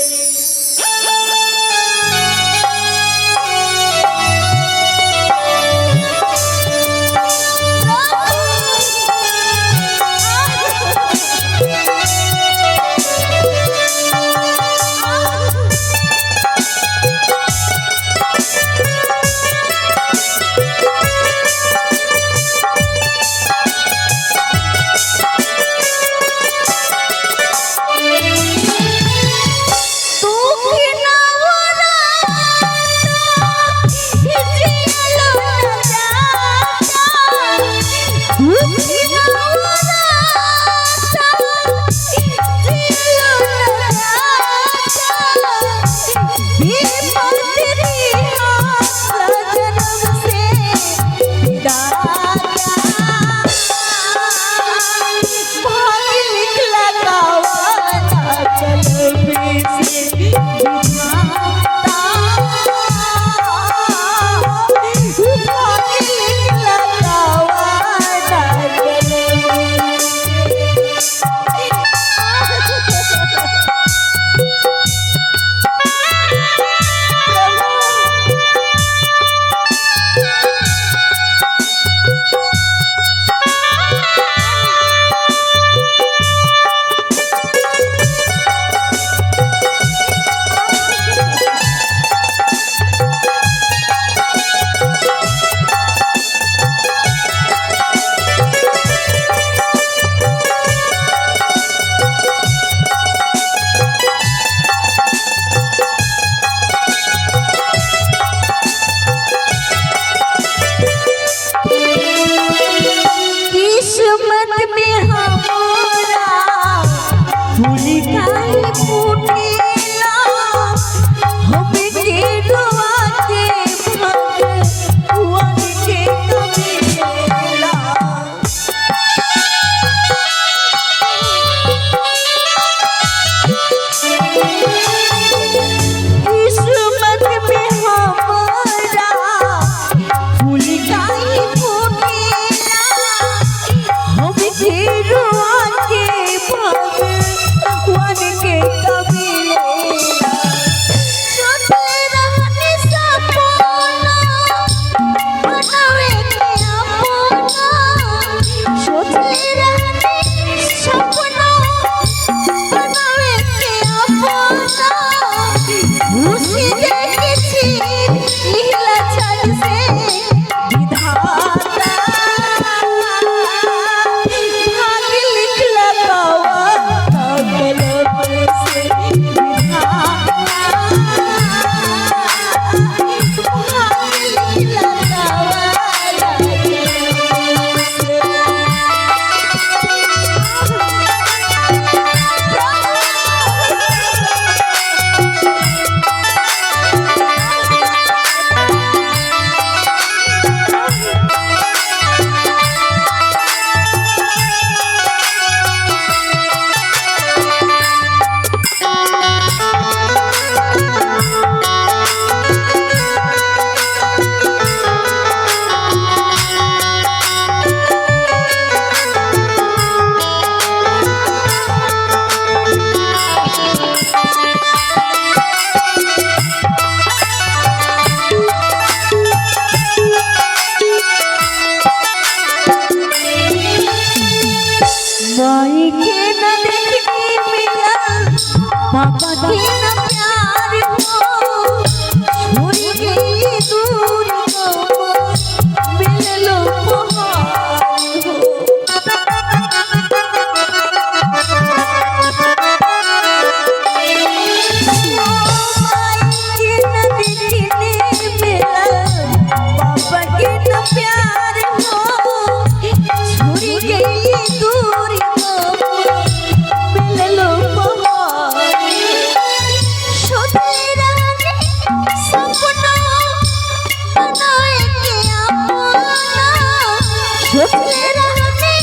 [SPEAKER 4] सोचले रहनी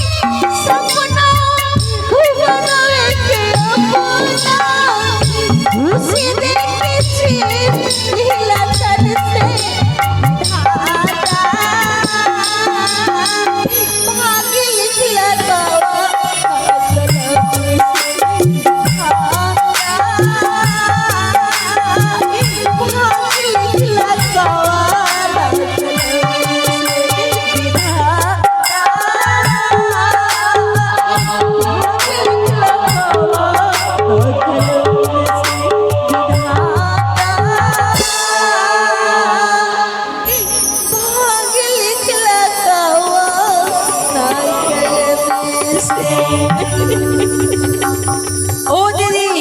[SPEAKER 4] सपना बनावे के अपना खुशी देखे छी लीला तन से धागा भाग्य लिखला गवा
[SPEAKER 1] ओ दीदी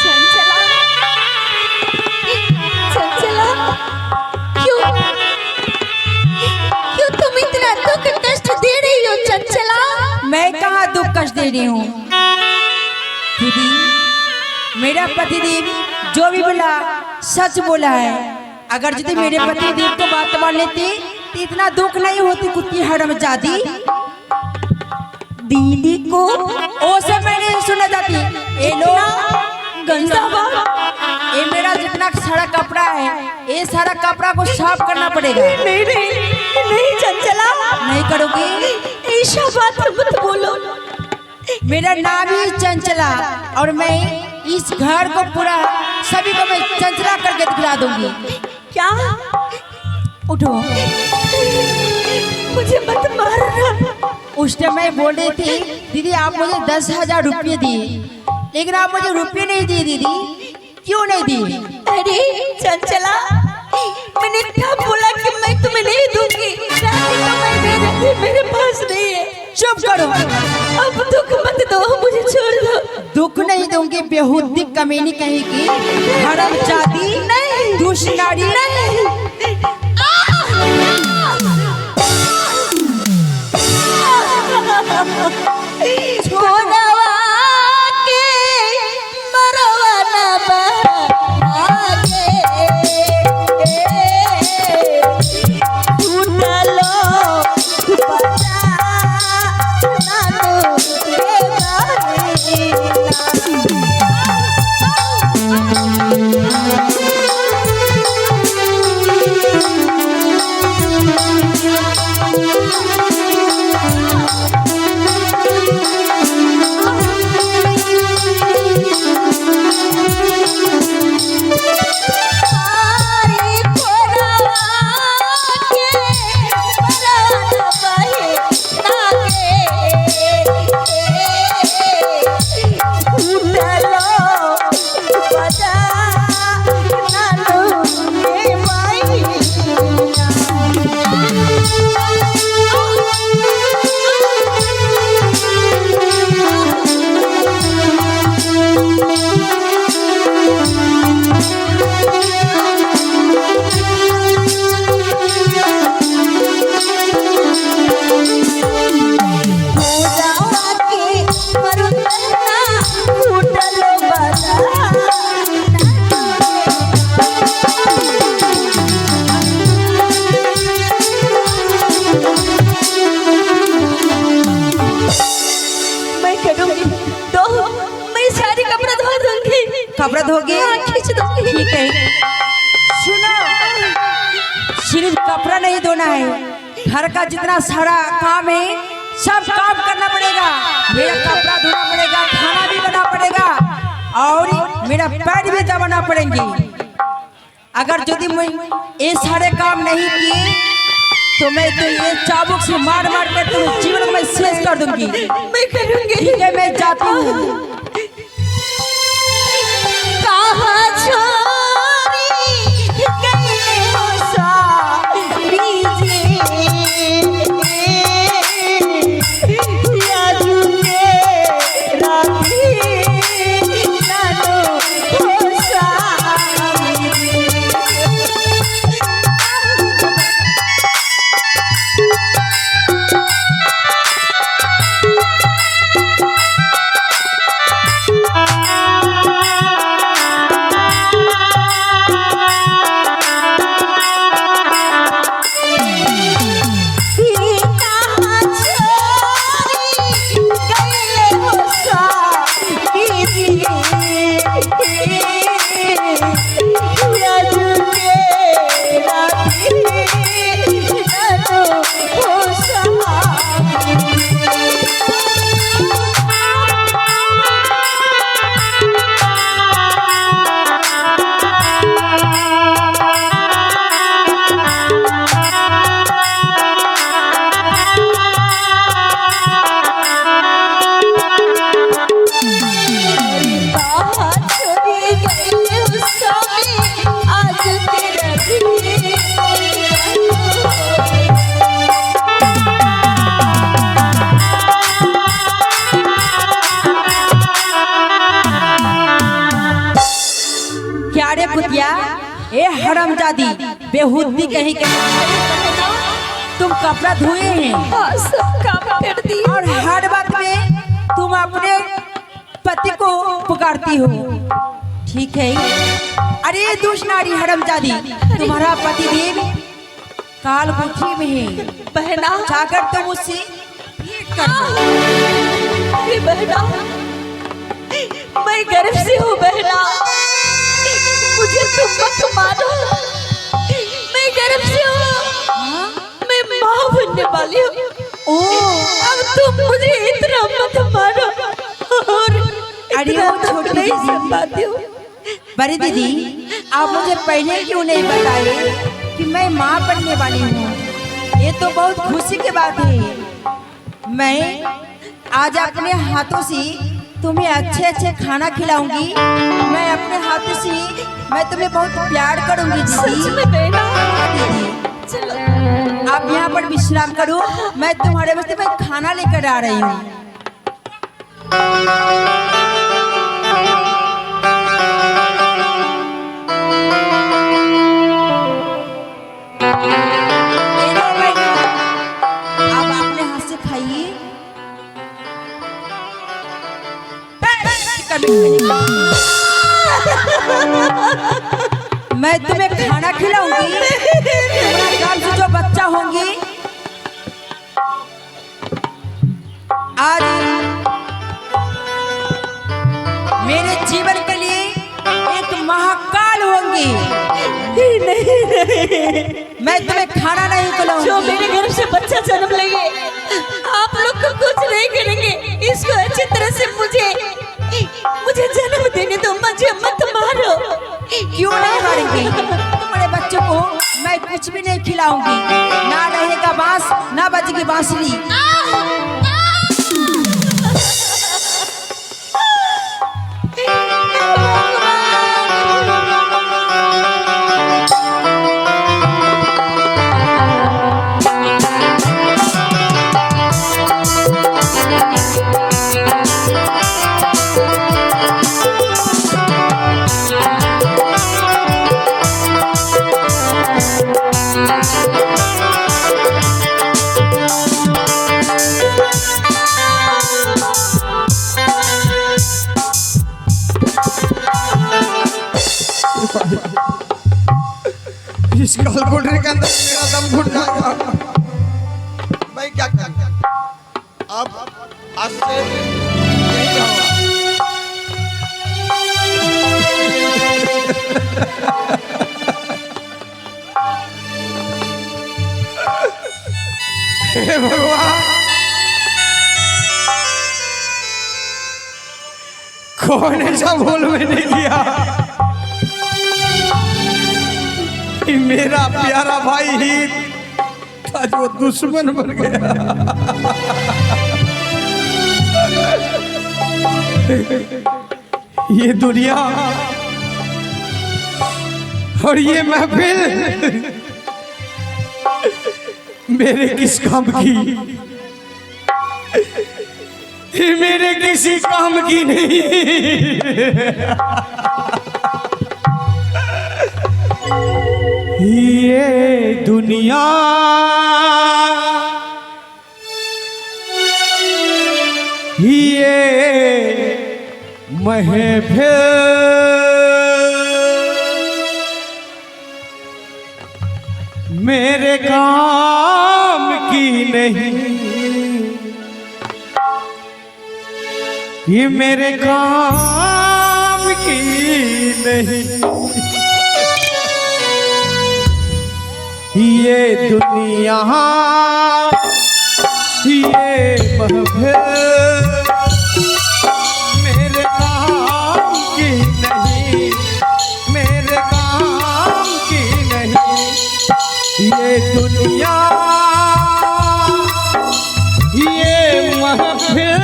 [SPEAKER 4] चंचला चंचला क्यों क्यों तुम इतना दुख कष्ट दे रही हो चंचला?
[SPEAKER 1] मैं कहाँ दुख कष्ट दे रही हूँ दीदी। मेरा पतिदेव जो भी बोला सच बोला है। अगर यदि मेरे पतिदेव को बात मान लेती तो इतना दुख नहीं होती। कुत्ती हरामजादी दीदी को ओ सब मैं नहीं सुना जाती। ये लो गंदा बात, ये मेरा जितना सारा कपड़ा है ये सारा कपड़ा को साफ करना पड़ेगा।
[SPEAKER 4] नहीं नहीं नहीं चंचला,
[SPEAKER 1] नहीं करोगी?
[SPEAKER 4] ऐसा बात मत बोलो।
[SPEAKER 1] मेरा नाम ही चंचला और मैं इस घर को पूरा सभी को मैं चंचला करके दिखला दूंगी।
[SPEAKER 4] क्या?
[SPEAKER 1] उठो,
[SPEAKER 4] मुझे मत मारना।
[SPEAKER 1] उस टाइम मैं बोल रही थी दीदी आप मुझे 10,000 रुपये दिए, लेकिन आप मुझे रुपये नहीं दिए दीदी। क्यों नहीं दिए?
[SPEAKER 4] अरे चंचला, मैंने क्या बोला कि मैं तुम्हें नहीं दूंगी? राखी तो मैं दे रही थी, मेरे पास नहीं है।
[SPEAKER 1] चुप करो,
[SPEAKER 4] अब दुख मत दो, मुझे छोड़ दो।
[SPEAKER 1] दुख नहीं दूंगी। बेहुदी कमीनी कहेगी, हरामजादी,
[SPEAKER 4] नहीं,
[SPEAKER 1] दुष्नारी।
[SPEAKER 4] नहीं। छोड़वा के मरवा ना बहागे, टूटलो बजा नानो के बारीना।
[SPEAKER 1] कपड़ा धोगे?
[SPEAKER 4] खींच दो।
[SPEAKER 1] ठीक है, सुनो, सिर्फ कपड़ा नहीं धोना है, घर का जितना सारा काम है सब काम करना पड़ेगा। मेरा कपड़ा धोना पड़ेगा, खाना भी बनाना पड़ेगा और मेरा पैर भी दबाना पड़ेंगे। अगर यदि मैं ये सारे काम नहीं किए तो मैं तो ये चाबुक से मार मार कर तुम्हें जीवन में शेष कर दूंगी।
[SPEAKER 4] मैं करूंगी।
[SPEAKER 1] ठीक है, मैं जाती हूँ।
[SPEAKER 4] कहाँ छोड़ी गए हो सारी याद के राती नानो हो सारी।
[SPEAKER 1] हरामजादी बेहुदी कहीं तुम कपड़ा धोए हैं
[SPEAKER 4] हाँ, सब काम कर दी
[SPEAKER 1] और हर बात में तुम अपने पति को पुकारती हो। ठीक है, अरे दुष्ट नारी हरामजादी, तुम्हारा पति देव काल कोठरी में है।
[SPEAKER 4] बहना
[SPEAKER 1] जाकर तुम उससे भेंट कर लो।
[SPEAKER 4] अरे बहना, मैं गर्व से हूँ बहना, मुझे तुम मत मारो। मैं गर्व से हूँ, मैं माँ बनने वाली हूँ। अब तुम मुझे इतना मत मारो और
[SPEAKER 1] अरे वो छोटी
[SPEAKER 4] नहीं
[SPEAKER 1] दीदी,
[SPEAKER 4] संभालती हूँ।
[SPEAKER 1] बड़ी दीदी, आप मुझे पहले क्यों नहीं बताए कि मैं माँ बनने वाली हूँ? ये तो बहुत खुशी की बात है। मैं आज अपने हाथों से तुम्हें अच्छे अच्छे खाना खिलाऊंगी। मैं अपने हाथों से मैं तुम्हें बहुत प्यार करूंगी
[SPEAKER 4] सच
[SPEAKER 1] दीदी।
[SPEAKER 4] में बहना,
[SPEAKER 1] हाँ दीदी,
[SPEAKER 4] चलो
[SPEAKER 1] आप यहाँ पर विश्राम करो, मैं तुम्हारे वास्ते मैं खाना लेकर आ रही हूँ। ये लो बहना, आप अपने हाथ से खाइए। मैं तुम्हें खाना खिलाऊंगी। तुम्हारे गांव से जो बच्चा होंगी आज मेरे जीवन के लिए एक महाकाल होंगी। मैं तुम्हें खाना नहीं खिलाऊंगी।
[SPEAKER 4] जो मेरे घर से बच्चा जन्म लेंगे, आप लोग को कुछ नहीं करेंगे। इसको अच्छी तरह से मुझे जन्म देने दो, मुझे मत मारो।
[SPEAKER 1] क्यों नहीं मारेंगे? तुम्हारे बच्चों को मैं कुछ भी नहीं खिलाऊंगी। ना रहेगा बांस, ना बजेगी बांसुरी।
[SPEAKER 6] इस कैलकुलेटर के अंदर मेरा दम घुट जाएगा।
[SPEAKER 5] मैं क्या करूं? अब आज से यही रहूंगा।
[SPEAKER 6] हे भगवान, कौन ऐसा भूल मैंने किया कि मेरा प्यारा भाई ही आज वो दुश्मन बन गया। ये दुनिया और ये महफिल मेरे किस काम की? ये मेरे किसी काम की नहीं। ये दुनिया ये महफिल मेरे काम की नहीं। ये मेरे काम की नहीं। ये दुनिया ये महफिल मेरे काम की नहीं। मेरे काम की नहीं। ये दुनिया ये महफिल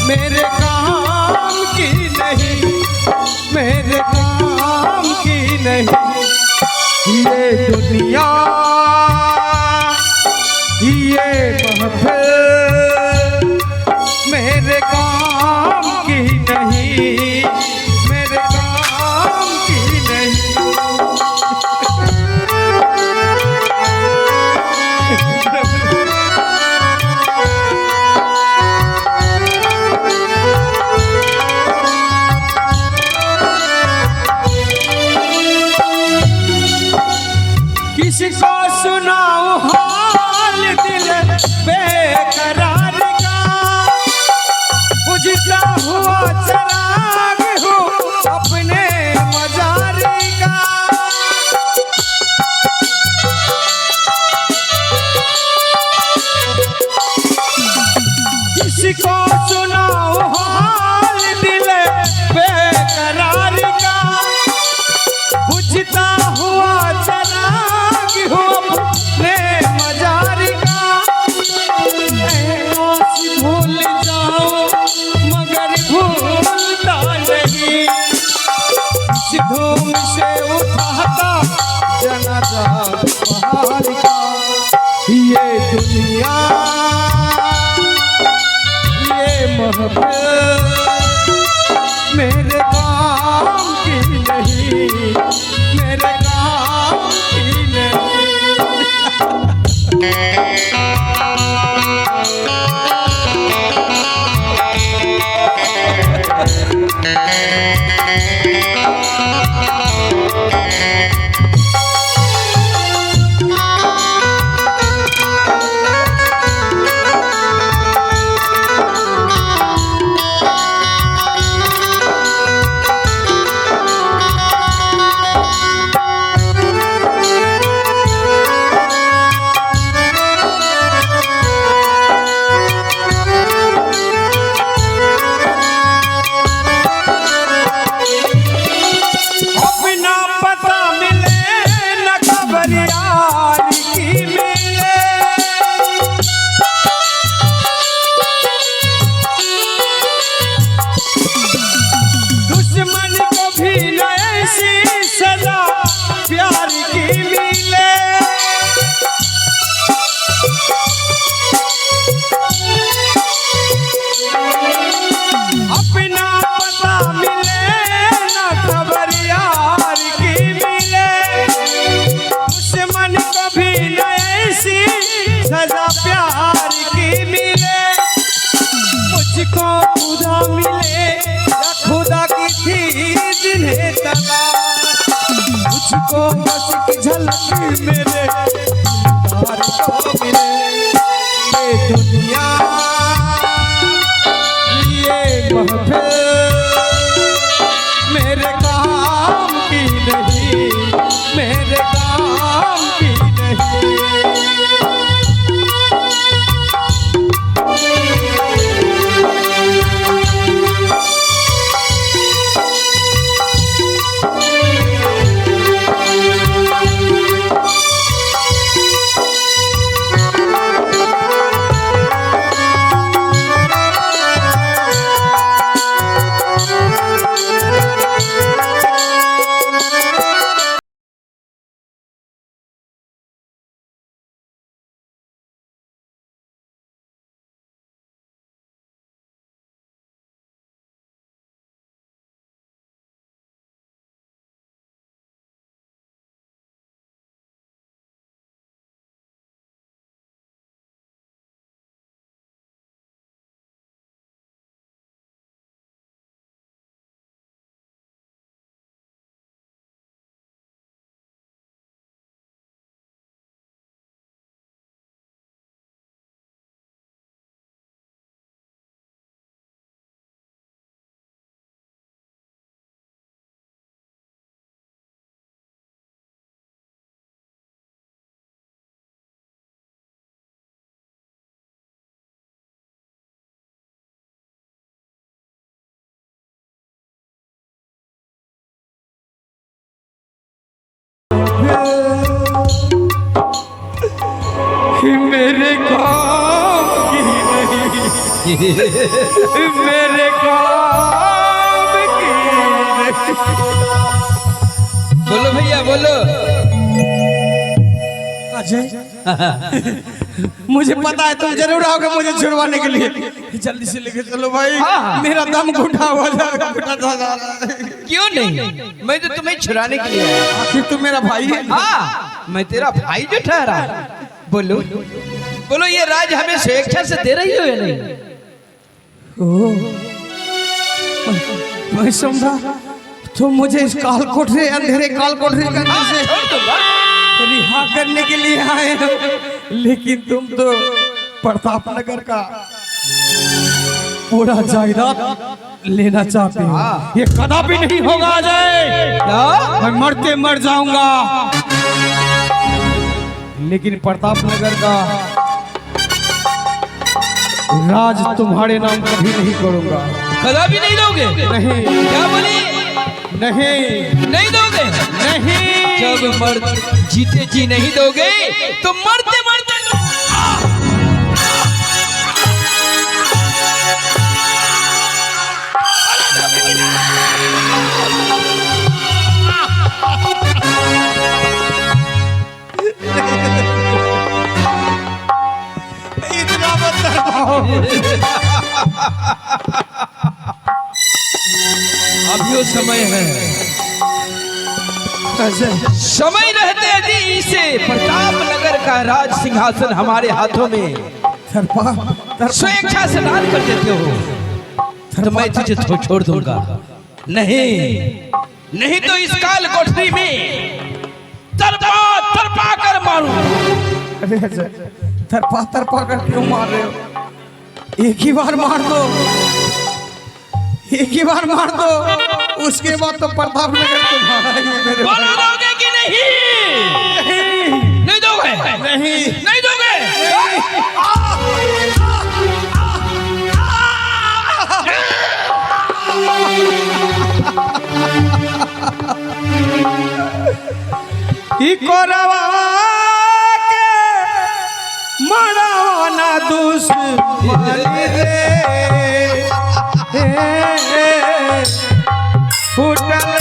[SPEAKER 6] मेरे काम की नहीं। मेरे काम की नहीं। ये दुनिया ये महफिल मेरे काम की नहीं। मेरे काम की नहीं।
[SPEAKER 2] किसको सुनाऊं हाल दिल बेकरार का, बुझता हुआ चिराग हूँ अपने मजार का। किसको सुनाऊं हाल दिल बेकरार का, बुझता हुआ चिराग हूँ अपने मजार का। ऐसी भूल जाऊं मगर भूलता नहीं, इस धूम से उठाता जनाजा पहाड़ का। ये दुनिया ये मोहब्बत मेरे काम की नहीं, मेरे काम की नहीं। सजा प्यार की मिले, मुझको खुदा मिले या खुदा की थी जिन्हें तलाश, मुझको बस की झलक मेरे दिलदार को मिले। ये दुनिया ये महफिल मेरे काम की नहीं, मेरे काम की नहीं। मेरे काम की नहीं, मेरे काम की नहीं। बोलो भैया बोलो। अजय मुझे पता है तुम जरूर आओगे मुझे छुड़वाने के लिए, जल्दी से लेके चलो भाई। मेरा दम घुटा हुआ जा। क्यों नहीं, मैं तो तुम्हें छुड़ाने के लिए आया। आखिर तुम मेरा भाई है। हाँ मैं तेरा भाई जो ठहरा। बोलो बोलो, ये राज हमें स्वेच्छा से दे रही हो या नहीं? मैं समझा तो मुझे इस काल कोठरी अंधेरे काल कोठरी के अंदर से
[SPEAKER 6] रिहा करने के लिए आए हो, लेकिन तुम तो प्रताप नगर का पूरा जायदाद लेना चाहते हो। ये कदापि नहीं होगा अजय। मैं मरते मर जाऊंगा, लेकिन प्रताप नगर का राज तुम्हारे नाम कभी नहीं करूंगा।
[SPEAKER 2] कदापि नहीं दोगे?
[SPEAKER 6] नहीं।
[SPEAKER 2] क्या बोली?
[SPEAKER 6] नहीं।
[SPEAKER 2] नहीं दोगे?
[SPEAKER 6] नहीं।
[SPEAKER 2] जब मर जीते जी नहीं दोगे तो मरते मरते
[SPEAKER 6] इतना बताओ।
[SPEAKER 2] अभी समय है, समय रहते यदि इसे प्रताप नगर का राज सिंहासन हमारे हाथों में स्वेच्छा से दान कर देते हो तो मैं तुझे छोड़ दूंगा। नहीं तो इस काल कोठरी में तरपा कर मारूं।
[SPEAKER 6] अरे अजय, तरपा कर क्यों मार रहे हो? एक ही बार मार दो, एक ही बार मार दो, उसके बाद तो प्रताप नगर तुम्हारा ही है मेरे भाई।
[SPEAKER 2] दोगे कि नहीं? नहीं दोगे? नहीं दोगे?
[SPEAKER 6] कोरवा के मरवाना दुश्मन रे, फुटले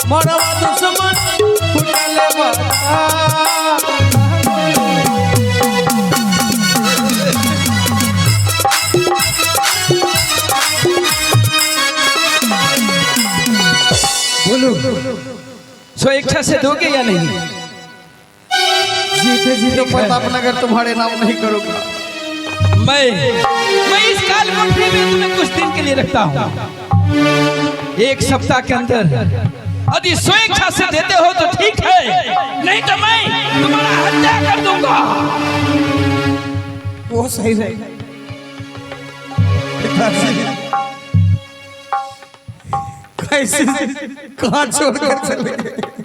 [SPEAKER 6] मरवा दुश्मन फुटले
[SPEAKER 2] बोलो, स्वेच्छा से दोगे या नहीं?
[SPEAKER 6] जीते जी तो प्रताप नगर तुम्हारे नाम नहीं करूंगा।
[SPEAKER 2] मैं इस काल कोठरी में तुम्हें कुछ दिन के लिए रखता हूँ। एक सप्ताह के अंदर यदि स्वेच्छा से देते हो तो ठीक है, नहीं तो मैं तुम्हारा हत्या कर दूंगा।
[SPEAKER 6] वो सही रहेगा। कैसे कहाँ छोड़कर चले गए?